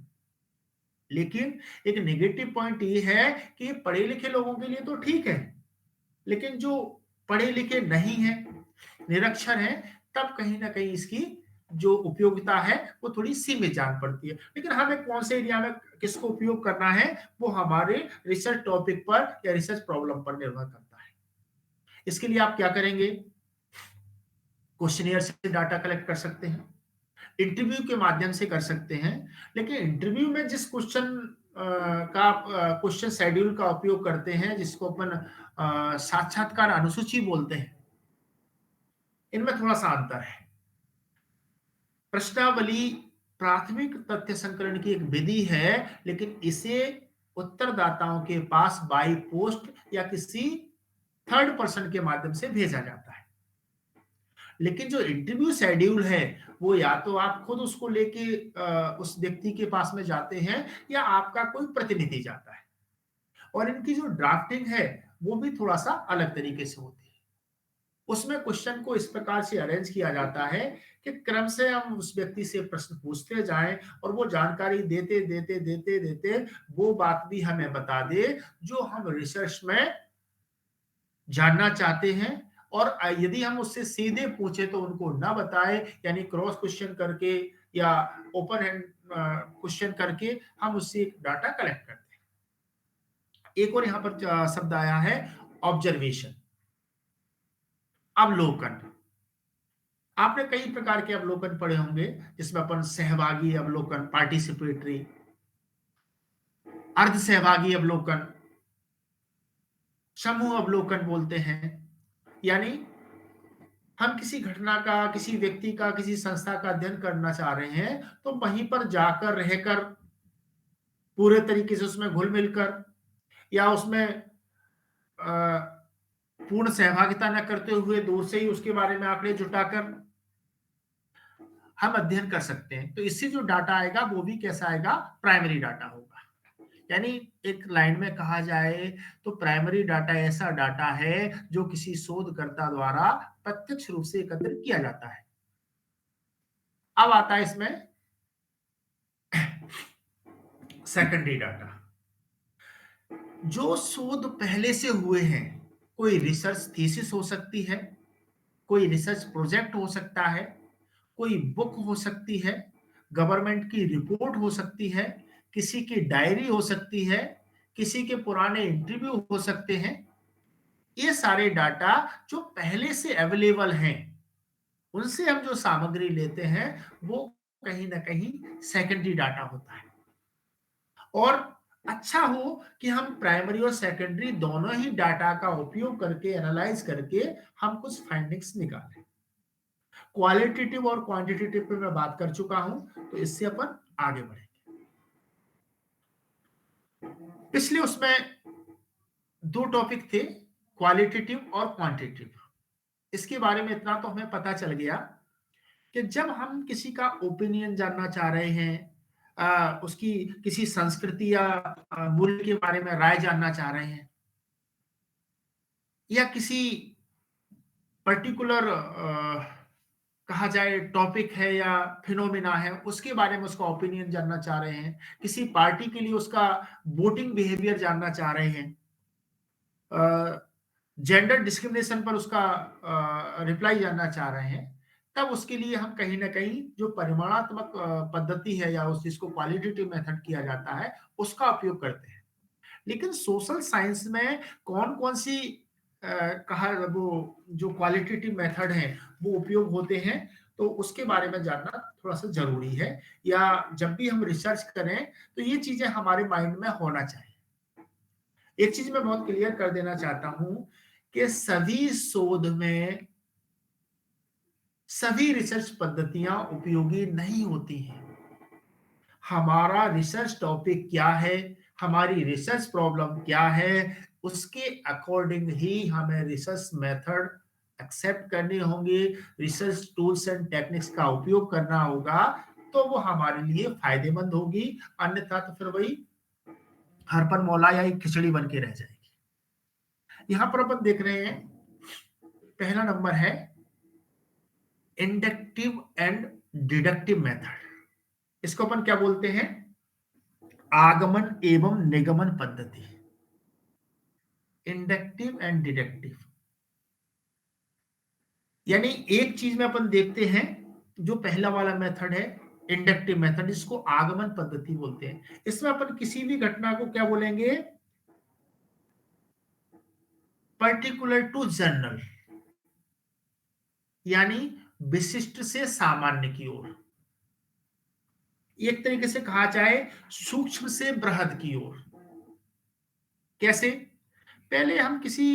लेकिन एक नेगेटिव पॉइंट ये है कि पढ़े लिखे लोगों के लिए तो ठीक है, लेकिन जो पढ़े लिखे नहीं है, निरक्षर है, तब कहीं ना कहीं इसकी जो उपयोगिता है वो थोड़ी सीमित जान पड़ती है। लेकिन हमें कौन से एरिया में किसको उपयोग करना है वो हमारे रिसर्च टॉपिक पर या रिसर्च प्रॉब्लम पर निर्भर करता है। इसके लिए आप क्या करेंगे, क्वेश्चनियर से डाटा कलेक्ट कर सकते हैं, इंटरव्यू के माध्यम से कर सकते हैं। लेकिन इंटरव्यू में जिस क्वेश्चन का क्वेश्चन शेड्यूल का उपयोग करते हैं, जिसको अपन साक्षात्कार अनुसूची बोलते हैं, इनमें थोड़ा सा अंतर है। प्रश्नावली प्राथमिक तथ्य संकलन की एक विधि है, लेकिन इसे उत्तरदाताओं के पास बाई पोस्ट या किसी थर्ड पर्सन के माध्यम से भेजा जाता है। लेकिन जो इंटरव्यू शेड्यूल है वो या तो आप खुद उसको लेके उस व्यक्ति के पास में जाते हैं या आपका कोई प्रतिनिधि जाता है, और इनकी जो ड्राफ्टिंग है वो भी थोड़ा सा अलग तरीके से होती है। उसमें क्वेश्चन को इस प्रकार से अरेंज किया जाता है कि क्रम से हम उस व्यक्ति से प्रश्न पूछते जाएं और वो जानकारी देते देते देते देते वो बात भी हमें बता दे जो हम रिसर्च में जानना चाहते हैं। और यदि हम उससे सीधे पूछे तो उनको ना बताए, यानी क्रॉस क्वेश्चन करके या ओपन हैंड क्वेश्चन करके हम उससे एक डाटा कलेक्ट करते हैं। एक और यहाँ पर शब्द आया है ऑब्जर्वेशन, अवलोकन। आपने कई प्रकार के अवलोकन पढ़े होंगे, जिसमें अपन सहभागी अवलोकन, पार्टिसिपेटरी, अर्ध सहभागी अवलोकन, समूह अवलोकन बोलते हैं। यानी हम किसी घटना का, किसी व्यक्ति का, किसी संस्था का अध्ययन करना चाह रहे हैं तो वहीं पर जाकर रहकर पूरे तरीके से उसमें घुल मिलकर या उसमें पूर्ण सहभागिता न करते हुए दूर से ही उसके बारे में आंकड़े जुटाकर हम अध्ययन कर सकते हैं। तो इससे जो डाटा आएगा वो भी कैसा आएगा, प्राइमरी डाटा होगा। यानी एक लाइन में कहा जाए तो प्राइमरी डाटा ऐसा डाटा है जो किसी शोधकर्ता द्वारा प्रत्यक्ष रूप से एकत्रित किया जाता है। अब आता है इसमें सेकेंडरी डाटा। जो शोध पहले से हुए हैं, कोई रिसर्च थीसिस हो सकती है, कोई रिसर्च प्रोजेक्ट हो सकता है, कोई बुक हो सकती है, गवर्नमेंट की रिपोर्ट हो सकती है, किसी की डायरी हो सकती है, किसी के पुराने इंटरव्यू हो सकते हैं। ये सारे डाटा जो पहले से अवेलेबल हैं, उनसे हम जो सामग्री लेते हैं, वो कहीं ना कहीं सेकेंडरी डाटा होता है। और अच्छा हो कि हम प्राइमरी और सेकेंडरी दोनों ही डाटा का उपयोग करके एनालाइज करके हम कुछ फाइंडिंग्स निकालें। क्वालिटेटिव और क्वांटिटेटिव पे मैं बात कर चुका हूं, तो इससे अपन आगे बढ़ेंगे। पिछले उसमें दो टॉपिक थे, क्वालिटेटिव और क्वांटिटेटिव। इसके बारे में इतना तो हमें पता चल गया कि जब हम किसी का ओपिनियन जानना चाह रहे हैं, उसकी किसी संस्कृति या मूल्य के बारे में राय जानना चाह रहे हैं, या किसी पर्टिकुलर कहा जाए टॉपिक है या फिनोमिना है, उसके बारे में उसका ओपिनियन जानना चाह रहे हैं, किसी पार्टी के लिए उसका वोटिंग बिहेवियर जानना चाह रहे हैं, जेंडर डिस्क्रिमिनेशन पर उसका रिप्लाई जानना चाह रहे हैं, तब उसके लिए हम कहीं ना कहीं जो परिमाणात्मक पद्धति है या उस जिसको क्वालिटेटिव मेथड किया जाता है, उसका उपयोग करते हैं। लेकिन सोशल साइंस में कौन कौन सी कहा वो जो क्वालिटेटिव मेथड है वो उपयोग होते हैं, तो उसके बारे में जानना थोड़ा सा जरूरी है, या जब भी हम रिसर्च करें तो ये चीजें हमारे माइंड में होना चाहिए। एक चीज मैं बहुत क्लियर कर देना चाहता हूं कि सभी शोध में सभी रिसर्च पद्धतियां उपयोगी नहीं होती हैं। हमारा रिसर्च टॉपिक क्या है, हमारी रिसर्च प्रॉब्लम क्या है, उसके अकॉर्डिंग ही हमें रिसर्च मेथड एक्सेप्ट करने होंगे, रिसर्च टूल्स एंड टेक्निक्स का उपयोग करना होगा, तो वो हमारे लिए फायदेमंद होगी। अन्यथा तो फिर वही हर पर मौला या एक खिचड़ी बन के रह जाएगी। यहां पर अपन देख रहे हैं, पहला नंबर है इंडक्टिव एंड डिडक्टिव मेथड। इसको अपन क्या बोलते हैं? आगमन एवं निगमन पद्धति। इंडक्टिव एंड डिडक्टिव, यानी एक चीज में अपन देखते हैं, जो पहला वाला मेथड है इंडक्टिव मेथड, इसको आगमन पद्धति बोलते हैं। इसमें अपन किसी भी घटना को क्या बोलेंगे? पर्टिकुलर टू जनरल, यानी विशिष्ट से सामान्य की ओर, एक तरीके से कहा जाए सूक्ष्म से बृहद की ओर। कैसे? पहले हम किसी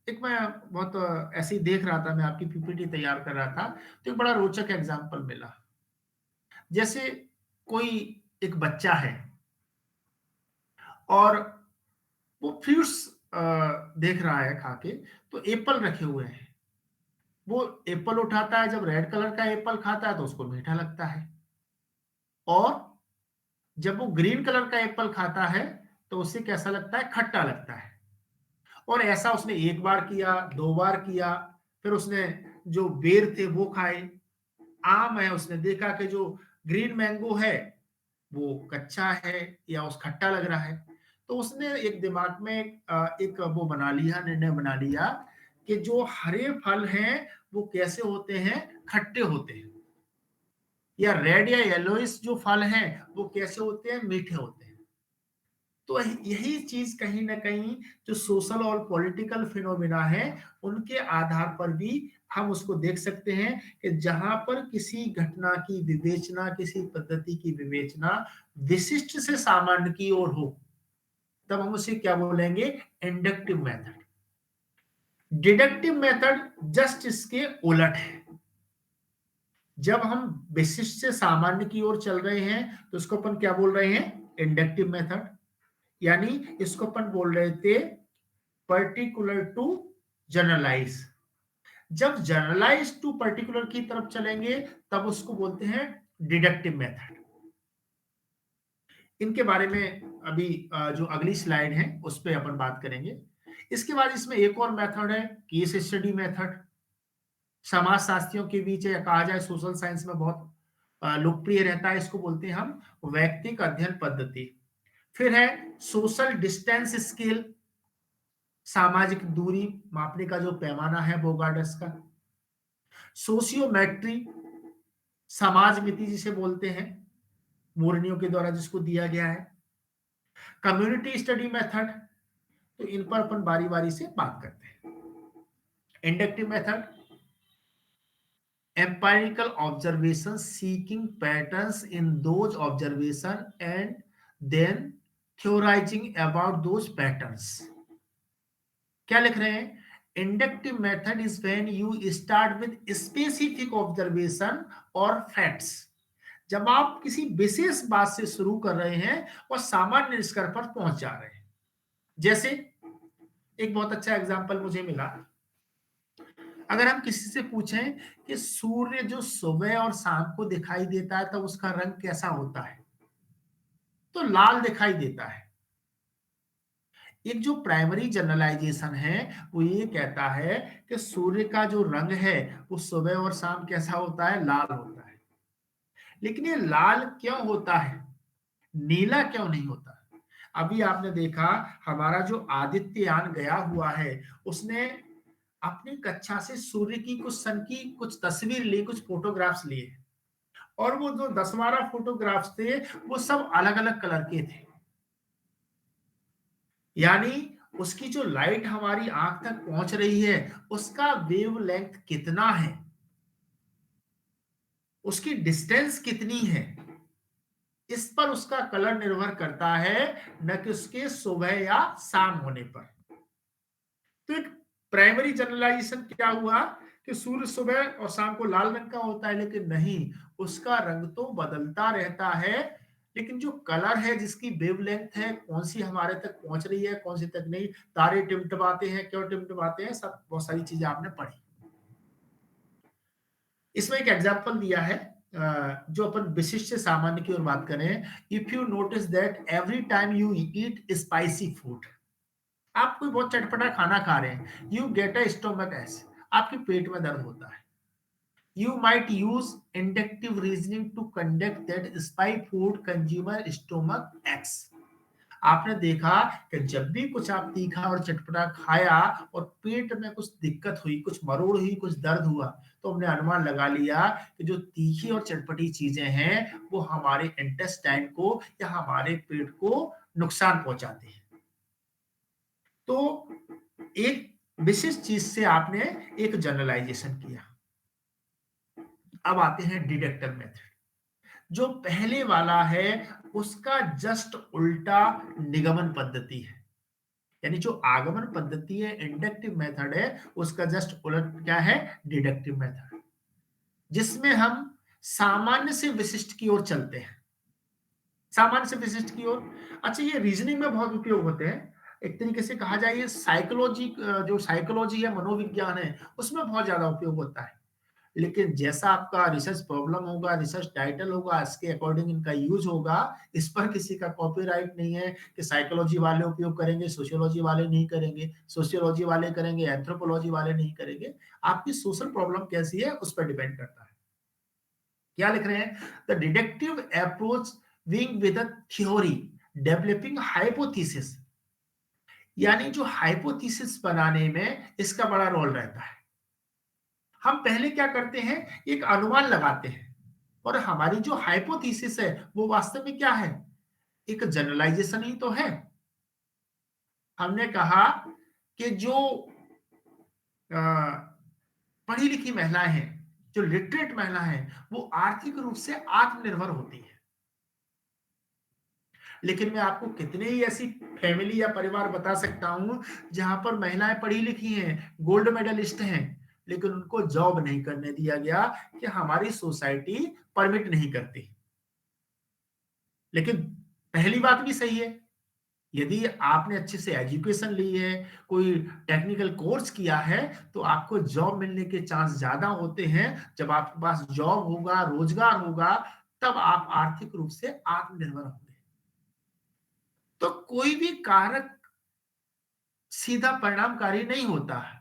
एक मैं बहुत ऐसे ही देख रहा था, मैं आपकी पीपीटी तैयार कर रहा था, तो एक बड़ा रोचक एग्जांपल मिला। जैसे कोई एक बच्चा है और वो फ्रूट्स देख रहा है खा के, तो एप्पल रखे हुए हैं। वो एप्पल उठाता है, जब रेड कलर का एप्पल खाता है तो उसको मीठा लगता है, और जब वो ग्रीन कलर का एप्पल खाता है तो उससे कैसा लगता है? खट्टा लगता है। और ऐसा उसने एक बार किया, दो बार किया, फिर उसने जो बेर थे वो खाए। आम है, उसने देखा कि जो ग्रीन मैंगो है वो कच्चा है या उस खट्टा लग रहा है, तो उसने एक दिमाग में एक वो बना लिया, निर्णय बना लिया कि जो हरे फल हैं वो कैसे होते हैं? खट्टे होते हैं, या रेड या येलोइश जो फल हैं वो कैसे होते हैं? मीठे होते हैं। तो यही चीज कहीं ना कहीं जो सोशल और पॉलिटिकल फिनोमिना है, उनके आधार पर भी हम उसको देख सकते हैं कि जहां पर किसी घटना की विवेचना, किसी पद्धति की विवेचना विशिष्ट से सामान्य की ओर हो, तब हम उसे क्या बोलेंगे? Inductive method. Deductive method just इसके उलट है। जब हम विशिष्ट से सामान्य की ओर चल रहे हैं तो इसको अपन क्या बोल रहे हैं? Inductive method. यानी इसको अपन बोल रहे थे पर्टिकुलर टू जनरलाइज। जब जनरलाइज टू पर्टिकुलर की तरफ चलेंगे तब उसको बोलते हैं डिडक्टिव मेथड। इनके बारे में अभी जो अगली स्लाइड है उस पर अपन बात करेंगे। इसके बाद इसमें एक और मेथड है केस स्टडी मेथड। समाज शास्त्रियों के बीच या कहा जाए सोशल साइंस में बहुत लोकप्रिय रहता है, इसको बोलते हैं हम वैयक्तिक अध्ययन पद्धति। फिर है सोशल डिस्टेंस स्केल, सामाजिक दूरी मापने का जो पैमाना है बोगार्डस का, सोशियोमेट्री समाज मिति जिसे बोलते हैं, मूर्नियों के द्वारा जिसको दिया गया है, कम्युनिटी स्टडी मेथड, तो इन पर अपन बारी बारी से बात करते हैं। Inductive method, empirical observation seeking patterns in those observation and then theorizing about those patterns। क्या लिख रहे हैं? Inductive method is when you start with specific observation or facts। जब आप किसी विशेष बात से शुरू कर रहे हैं और सामान्य निष्कर्ष पर पहुंच जा रहे हैं। जैसे एक बहुत अच्छा एग्जांपल मुझे मिला, अगर हम किसी से पूछें कि सूर्य जो सुबह और शाम को दिखाई देता है तब उसका रंग कैसा होता है, तो लाल दिखाई देता है। एक जो प्राइमरी जनरलाइजेशन है वो ये कहता है कि सूर्य का जो रंग है वो सुबह और शाम कैसा होता है, लाल होता है। लेकिन ये लाल क्यों होता है, नीला क्यों नहीं होता? अभी आपने देखा हमारा जो आदित्ययान गया हुआ है उसने अपनी कक्षा से सूर्य की कुछ सन की कुछ तस्वीर ली, कुछ फोटोग्राफ्स लिए, और वो जो 10-12 फोटोग्राफ्स थे वो सब अलग अलग कलर के थे। यानी उसकी जो लाइट हमारी आंख तक पहुंच रही है उसका वेवलेंथ कितना है, उसकी डिस्टेंस कितनी है, इस पर उसका कलर निर्भर करता है, न कि उसके सुबह या शाम होने पर। तो एक प्राइमरी जनरलाइजेशन क्या हुआ कि सूर्य सुबह और शाम को लाल रंग का होता है, लेकिन नहीं, उसका रंग तो बदलता रहता है, लेकिन जो कलर है, जिसकी वेवलेंथ है, कौन सी हमारे तक पहुंच रही है, कौन सी तक नहीं, तारे टिमटिमाते हैं, क्यों टिमटिमाते हैं, सब बहुत सारी चीजें आपने पढ़ी। इसमें एक एग्जांपल दिया है, जो अपन विशिष्ट से सामान्य की ओर बात करें। If you notice that every time you eat spicy food, आप कोई बहुत चटपटा खाना खा रहे हैं, you get a stomach S, आपके पेट में दर्द होता है। You might use inductive reasoning to conduct that spy food consumer stomach X। आपने देखा कि जब भी कुछ आप तीखा और चटपटा खाया और पेट में कुछ दिक्कत हुई, कुछ मरोड़ हुई, कुछ दर्द हुआ, तो हमने अनुमान लगा लिया कि जो तीखी और चटपटी चीजें हैं वो हमारे इंटेस्टाइन को या हमारे पेट को नुकसान पहुंचाते हैं। तो एक विशिष्ट चीज से आपने एक जनरलाइजेशन किया। अब आते हैं डिडक्टिव मेथड। जो पहले वाला है उसका जस्ट उल्टा निगमन पद्धति है, यानी जो आगमन पद्धति है इंडक्टिव मेथड है, उसका जस्ट उलट क्या है, डिडक्टिव मेथड, जिसमें हम सामान्य से विशिष्ट की ओर चलते हैं। सामान्य से विशिष्ट की ओर, अच्छा, ये रीजनिंग में बहुत उपयोग होते हैं। एक तरीके से कहा जाए साइकोलॉजी, जो साइकोलॉजी है, मनोविज्ञान है, उसमें बहुत ज्यादा उपयोग होता है। लेकिन जैसा आपका रिसर्च प्रॉब्लम होगा, रिसर्च टाइटल होगा, इसके अकॉर्डिंग इनका यूज होगा। इस पर किसी का कॉपीराइट नहीं है कि साइकोलॉजी वाले उपयोग करेंगे, सोशियोलॉजी वाले नहीं करेंगे, सोशियोलॉजी वाले करेंगे, एंथ्रोपोलॉजी वाले नहीं करेंगे। आपकी सोशल प्रॉब्लम कैसी है उस पर डिपेंड करता है। क्या लिख रहे हैं? The deductive approach being with a theory developing hypothesis, यानी जो हाइपोथेसिस बनाने में इसका बड़ा रोल रहता है। हम पहले क्या करते हैं, एक अनुमान लगाते हैं, और हमारी जो हाइपोथेसिस है वो वास्तव में क्या है, एक जनरलाइजेशन ही तो है। हमने कहा कि जो पढ़ी लिखी महिलाएं हैं, जो लिटरेट महिला हैं, वो आर्थिक रूप से आत्मनिर्भर होती है। लेकिन मैं आपको कितने ही ऐसी फैमिली या परिवार बता सकता हूं जहां पर महिलाएं पढ़ी लिखी हैं, गोल्ड मेडलिस्ट हैं, लेकिन उनको जॉब नहीं करने दिया गया कि हमारी सोसाइटी परमिट नहीं करती। लेकिन पहली बात भी सही है, यदि आपने अच्छे से एजुकेशन ली है, कोई टेक्निकल कोर्स किया है, तो आपको जॉब मिलने के चांस ज्यादा होते हैं। जब आपके पास जॉब होगा, रोजगार होगा, तब आप आर्थिक रूप से आत्मनिर्भर होंगे। तो कोई भी कारक सीधा परिणामकारी नहीं होता है,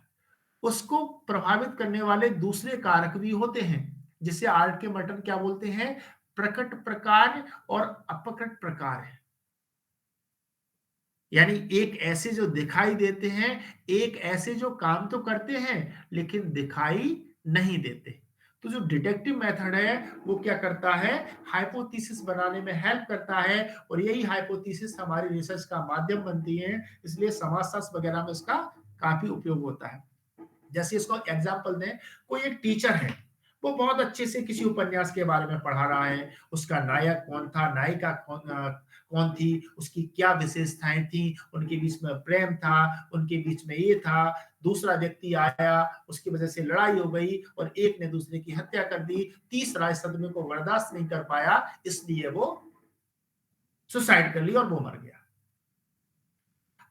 उसको प्रभावित करने वाले दूसरे कारक भी होते हैं, जिसे आर्ट के मटन क्या बोलते हैं, प्रकट प्रकार और अप्रकट प्रकार है। यानी एक ऐसे जो दिखाई देते हैं, एक ऐसे जो काम तो करते हैं लेकिन दिखाई नहीं देते। तो जो डिडक्टिव मेथड है वो क्या करता है, हाइपोथेसिस बनाने में हेल्प करता है, और यही हाइपोथेसिस हमारी रिसर्च का माध्यम बनती है, इसलिए समाजशास्त्र वगैरह में इसका काफी उपयोग होता है। जैसे इसको एग्जांपल दें, कोई एक टीचर है, वो बहुत अच्छे से किसी उपन्यास के बारे में पढ़ा रहा है, उसका नायक कौन था, नायिका कौन थी, उसकी क्या विशेषताएं थी, उनके बीच में प्रेम था, उनके बीच में ये था, दूसरा व्यक्ति आया, उसकी वजह से लड़ाई हो गई और एक ने दूसरे की हत्या कर दी, तीसरा इस सदमे को बर्दाश्त नहीं कर पाया, इसलिए वो सुसाइड कर लिया और वो मर गया।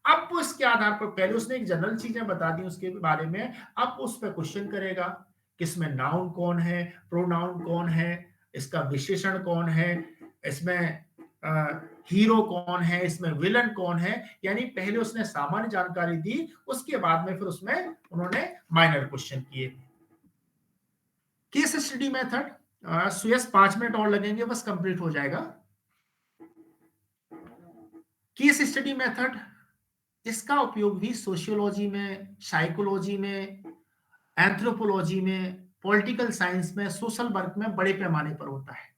अब वो इसके आधार पर पहले उसने एक जनरल चीजें बता दी उसके बारे में, अब उस पर क्वेश्चन करेगा किसमें नाउन कौन है, प्रोनाउन कौन है, इसका विशेषण कौन है, इसमें हीरो कौन है, इसमें विलन कौन है। यानी पहले उसने सामान्य जानकारी दी, उसके बाद में फिर उसमें उन्होंने माइनर क्वेश्चन किए। केस स्टडी मेथड, सुयस 5 मिनट और लगेंगे, बस कंप्लीट हो जाएगा। केस स्टडी मेथड, इसका उपयोग भी सोशियोलॉजी में, साइकोलॉजी में, एंथ्रोपोलॉजी में, पॉलिटिकल साइंस में, सोशल वर्क में बड़े पैमाने पर होता है।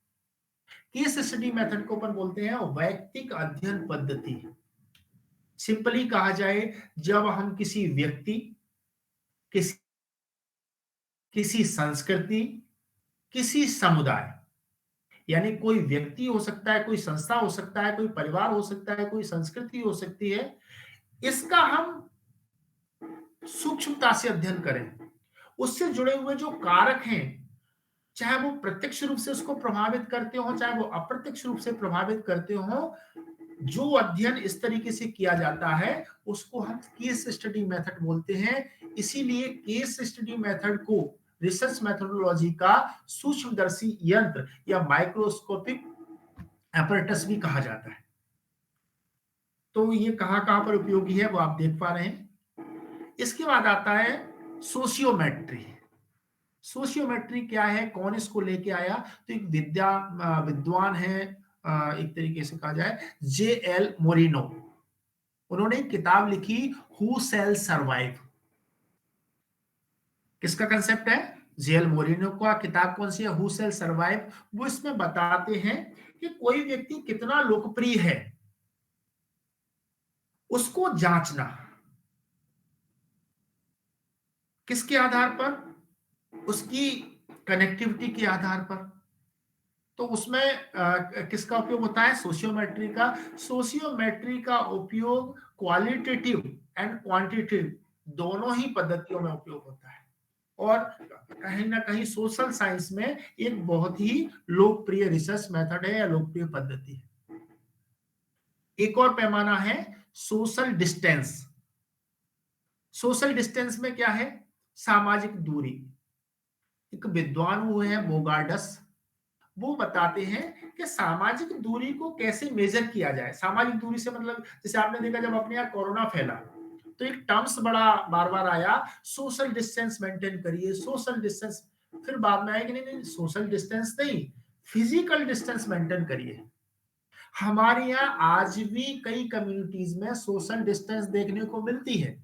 केस स्टडी मेथड को अपन बोलते हैं वैयक्तिक अध्ययन पद्धति। सिंपली कहा जाए, जब हम किसी व्यक्ति, किसी किसी संस्कृति, किसी समुदाय, यानी कोई व्यक्ति हो सकता है, कोई संस्था हो सकता है, कोई परिवार हो सकता है, कोई संस्कृति हो सकती है, इसका हम सूक्ष्मता से अध्ययन करें, उससे जुड़े हुए जो कारक हैं, चाहे वो प्रत्यक्ष रूप से उसको प्रभावित करते हो, चाहे वो अप्रत्यक्ष रूप से प्रभावित करते हो, जो अध्ययन इस तरीके से किया जाता है उसको हम केस स्टडी मेथड बोलते हैं। इसीलिए केस स्टडी मेथड को रिसर्च मेथोडोलॉजी का सूक्ष्मदर्शी यंत्र या माइक्रोस्कोपिक एपरेटस भी कहा जाता है। तो ये कहां कहां पर उपयोगी है वो आप देख पा रहे हैं। इसके बाद आता है सोशियोमेट्री। सोशियोमेट्री क्या है, कौन इसको लेके आया, तो एक विद्वान है, एक तरीके से कहा जाए J.L. मोरिनो, उन्होंने एक किताब लिखी हु शैल सर्वाइव। किसका कंसेप्ट है, J.L. मोरिनो का किताब कौन सी है, हु शैल सर्वाइव। वो इसमें बताते हैं कि कोई व्यक्ति कितना लोकप्रिय है उसको जांचना, किसके आधार पर, उसकी कनेक्टिविटी के आधार पर। तो उसमें किसका उपयोग होता है, सोशियोमेट्री का। सोशियोमेट्री का उपयोग क्वालिटेटिव एंड क्वांटिटेटिव दोनों ही पद्धतियों में उपयोग होता है, और कहीं ना कहीं सोशल साइंस में एक बहुत ही लोकप्रिय रिसर्च मेथड है या लोकप्रिय पद्धति है। एक और पैमाना है सोशल डिस्टेंस। सोशल डिस्टेंस में क्या है, सामाजिक दूरी। एक विद्वान हुए हैं बोगार्डस, वो बताते हैं कि सामाजिक दूरी को कैसे मेजर किया जाए। सामाजिक दूरी से मतलब, जैसे आपने देखा जब अपने यहाँ कोरोना फैला तो एक टर्म्स बड़ा बार बार आया, सोशल डिस्टेंस मेंटेन करिए, सोशल डिस्टेंस। फिर बाद में आया कि नहीं नहीं, सोशल डिस्टेंस नहीं, फिजिकल डिस्टेंस मेंटेन करिए। हमारे यहाँ आज भी कई कम्युनिटीज में सोशल डिस्टेंस देखने को मिलती है,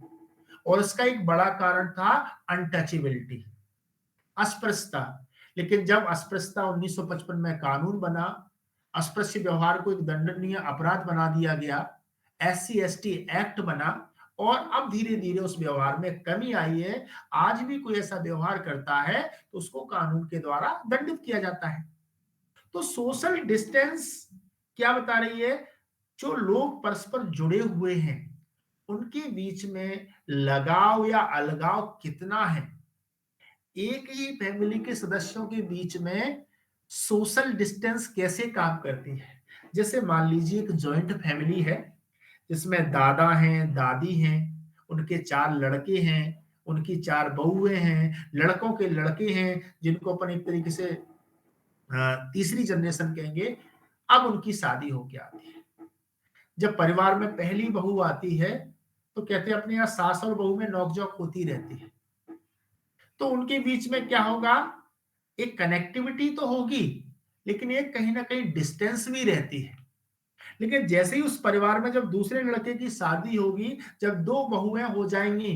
और इसका एक बड़ा कारण था अनटचेबिलिटी, अस्पृश्यता। लेकिन जब अस्पृश्यता 1955 में कानून बना, अस्पृश्य व्यवहार को एक दंडनीय अपराध बना दिया गया, SC/ST एक्ट बना, और अब धीरे धीरे उस व्यवहार में कमी आई है। आज भी कोई ऐसा व्यवहार करता है तो उसको कानून के द्वारा दंडित किया जाता है। तो सोशल डिस्टेंस क्या बता रही है, जो लोग परस्पर जुड़े हुए हैं उनके बीच में लगाव या अलगाव कितना है। एक ही फैमिली के सदस्यों के बीच में सोशल डिस्टेंस कैसे काम करती है। जैसे मान लीजिए एक जॉइंट फैमिली है जिसमें दादा हैं, दादी हैं, उनके 4 लड़के हैं, उनकी 4 बहुएं हैं, लड़कों के लड़के हैं जिनको अपन एक तरीके से तीसरी जनरेशन कहेंगे। अब उनकी शादी होके आती है। जब परिवार में पहली बहू आती है तो कहते हैं अपने यहाँ सास और बहू में नोकझोंक होती रहती है। तो उनके बीच में क्या होगा, एक कनेक्टिविटी तो होगी, लेकिन एक कहीं ना कहीं डिस्टेंस भी रहती है। लेकिन जैसे ही उस परिवार में जब दूसरे लड़के की शादी होगी, जब 2 बहुएं हो जाएंगी,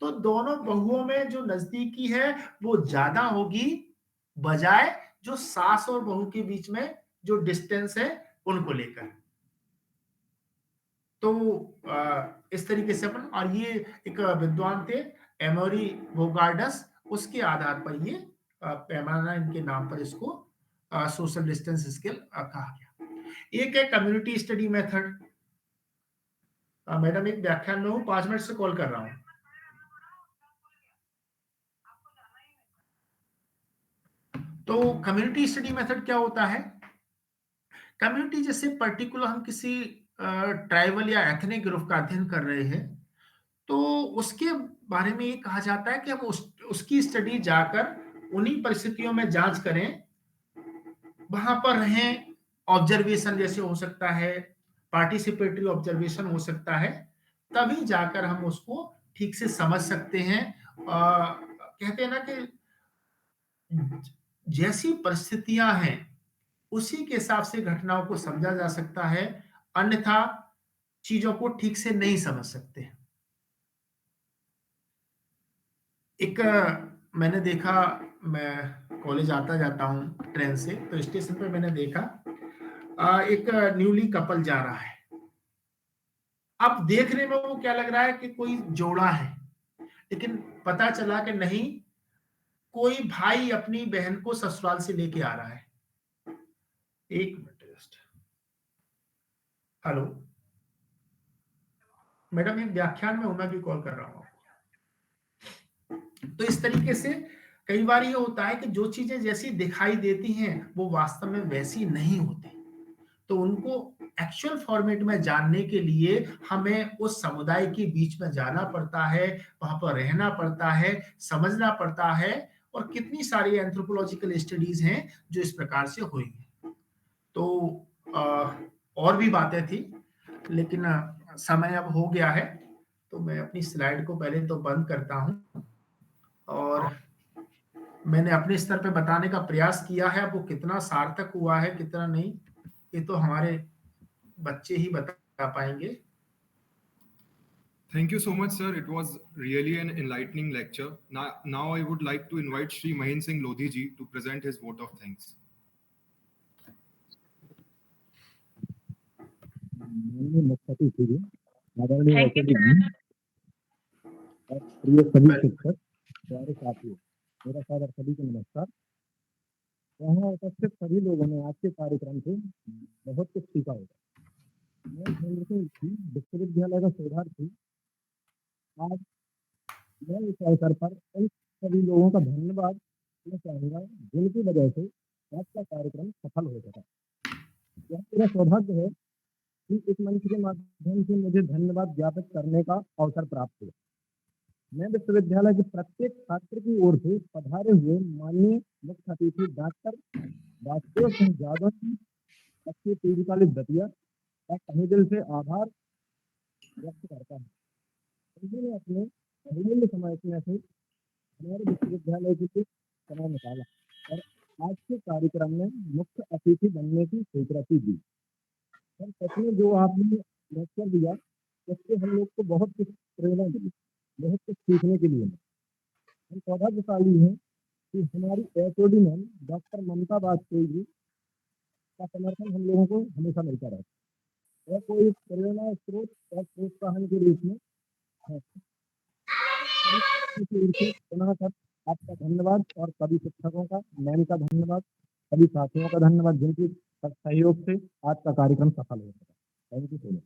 तो दोनों बहुओं में जो नजदीकी है वो ज्यादा होगी, बजाय जो सास और बहू के बीच में जो डिस्टेंस है उनको लेकर। तो इस तरीके से अपन, और ये एक विद्वान थे एमोरी बोगार्डस, उसके आधार पर ये पैमाना इनके नाम पर इसको सोशल डिस्टेंस स्केल कहा गया। एक है कम्युनिटी स्टडी मेथड। मैडम एक व्याख्यान में हूँ, 5 मिनट से कॉल कर रहा हूँ। तो कम्युनिटी स्टडी मेथड क्या होता है? कम्युनिटी जैसे पर्टिकुलर हम किसी ट्राइबल या एथनिक ग्रुप का अध्ययन कर रहे हैं, तो उसके बारे में ये कहा जाता है कि हम उसकी स्टडी जाकर उन्हीं परिस्थितियों में जांच करें, वहां पर रहें, ऑब्जर्वेशन जैसे हो सकता है, पार्टिसिपेटरी ऑब्जर्वेशन हो सकता है, तभी जाकर हम उसको ठीक से समझ सकते हैं। कहते हैं ना कि जैसी परिस्थितियां हैं उसी के हिसाब से घटनाओं को समझा जा सकता है, अन्यथा चीजों को ठीक से नहीं समझ सकते। एक मैंने देखा, मैं कॉलेज आता जाता हूँ ट्रेन से, तो स्टेशन पे मैंने देखा एक न्यूली कपल जा रहा है। अब देखने में वो क्या लग रहा है कि कोई जोड़ा है, लेकिन पता चला कि नहीं, कोई भाई अपनी बहन को ससुराल से लेके आ रहा है। एक मिनट जस्ट। हेलो मैडम, एक व्याख्यान में हूं, मैं भी कॉल कर रहा हूँ। तो इस तरीके से कई बार ये होता है कि जो चीजें जैसी दिखाई देती हैं वो वास्तव में वैसी नहीं होती, तो उनको एक्चुअल फॉर्मेट में जानने के लिए हमें उस समुदाय के बीच में जाना पड़ता है, वहां पर रहना पड़ता है, समझना पड़ता है। और कितनी सारी एंथ्रोपोलॉजिकल स्टडीज हैं जो इस प्रकार से हुई हैं। तो और भी बातें थी, लेकिन समय अब हो गया है, तो मैं अपनी स्लाइड को पहले तो बंद करता हूं। और मैंने अपने स्तर पे बताने का प्रयास किया है, अब वो कितना सार्थक हुआ है कितना नहीं, ये तो हमारे बच्चे ही बता पाएंगे। Thank you so much, sir. It was really an enlightening lecture. Now I would like to invite Shri Mahin Singh Lodhi ji to present his vote of thanks. आदरणीय और प्रिय सभी शिक्षक, प्यारे साथियों, मेरा सादर सभी को नमस्कार। यहाँ उपस्थित सभी लोगों ने आज के कार्यक्रम से बहुत कुछ सीखा होगा। मैं महेंद्र सिंह विश्वविद्यालय का शोधार्थी, आज मैं इस अवसर पर उन सभी लोगों का धन्यवाद देना चाहूंगा जिनकी वजह से आज का कार्यक्रम सफल हो सका। यह मेरा सौभाग्य है कि इस मंच के माध्यम से मुझे धन्यवाद ज्ञापित करने का अवसर प्राप्त हुआ। मैं विश्वविद्यालय के प्रत्येक छात्र की ओर से पधारे हुए माननीय मुख्य अतिथि डॉक्टर वासुदेव सिंह यादव जी, अच्छी पीड़िकालिक दतिया का तहे दिल से आभार व्यक्त करता हूँ। उन्होंने अपने बहुमूल्य समय में से हमारे विश्वविद्यालय के लिए समय निकाला और आज के कार्यक्रम में मुख्य अतिथि बनने की स्वीकृति दी। और सच में जो आपने लेक्चर दिया उससे हम लोग को बहुत कुछ प्रेरणा मिली, बहुत कुछ सीखने के लिए। हम सौभाग्यशाली हैं कि हमारी एचओडी मैम डॉक्टर ममता वाजपेयी जी का समर्थन हम लोगों को हमेशा मिलता रहता है, कोई प्रेरणा स्रोत और प्रोत्साहन के रूप में है। पुनः सर आपका धन्यवाद और सभी शिक्षकों का, मैम का धन्यवाद, सभी साथियों का धन्यवाद जिनके सहयोग से आज का कार्यक्रम सफल हो सका। Thank you so much.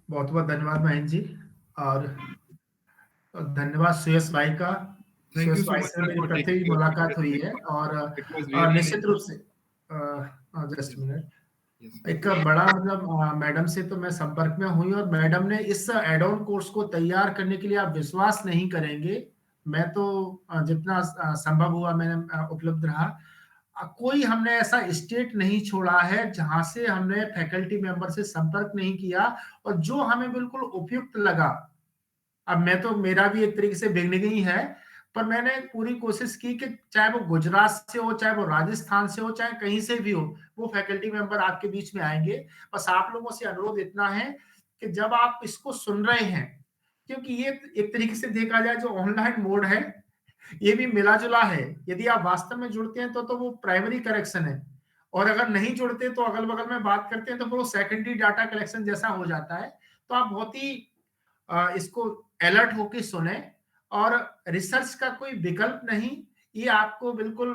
बहुत बहुत धन्यवाद महेंद्र जी, और धन्यवाद सुयश भाई का। सुयश भाई से मेरी प्रत्येक मुलाकात हुई है और निश्चित रूप से जस्ट मिनट, एक बड़ा मतलब मैडम से तो मैं संपर्क में हुई, और मैडम ने इस एड ऑन कोर्स को तैयार करने के लिए आप विश्वास नहीं करेंगे, मैं तो जितना संभव हुआ मैंने उपलब्ध रहा। कोई हमने ऐसा स्टेट नहीं छोड़ा है जहां से हमने फैकल्टी मेंबर से संपर्क नहीं किया, और जो हमें बिल्कुल उपयुक्त लगा। अब मैं तो, मेरा भी एक तरीके से बिगनिंग ही है, पर मैंने पूरी कोशिश की कि चाहे वो गुजरात से हो, चाहे वो राजस्थान से हो, चाहे कहीं से भी हो, वो फैकल्टी मेंबर आपके बीच में आएँगे। बस आप लोगों से अनुरोध इतना है कि जब आप इसको सुन रहे हैं, क्योंकि ये एक तरीके से देखा जाए जो ऑनलाइन मोड है, ये भी मिला-जुला है। यदि आप वास्तव में जुड़ते हैं तो वो प्राइमरी करेक्शन है, और अगर नहीं जुड़ते तो अगल-बगल में बात करते हैं तो वो सेकेंडरी डाटा कलेक्शन जैसा हो जाता है। तो आप बहुत ही इसको अलर्ट होके सुने, और रिसर्च का कोई विकल्प नहीं, ये आपको बिल्कुल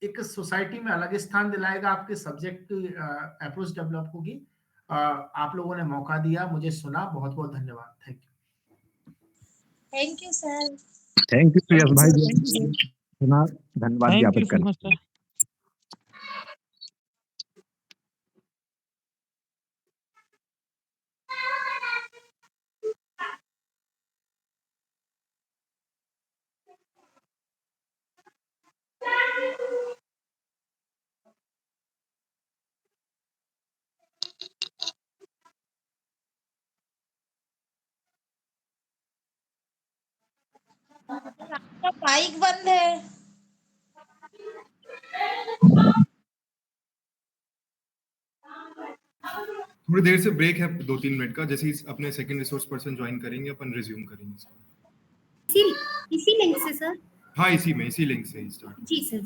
एक सोसाइटी में अलग स्थान दिलाएगा, आपके सब्जेक्ट की अप्रोच डेवलप होगी। आप लोगों ने मौका दिया, मुझे सुना, बहुत-बहुत धन्यवाद। Thank you. Thank you sir. Thank you Yash भाई Thank you, जी, sir. सुना, धन्यवाद थैंक यू ज्ञापित सो करते मच हैं। सर। आपका माइक बंद है। थोड़ी देर से ब्रेक है 2-3 मिनट का, जैसे ही अपने सेकंड रिसोर्स पर्सन ज्वाइन करेंगे अपन रिज्यूम करेंगे इसको। इसी लिंक से सर। हाँ, इसी लिंक से ही स्टार्ट। जी सर।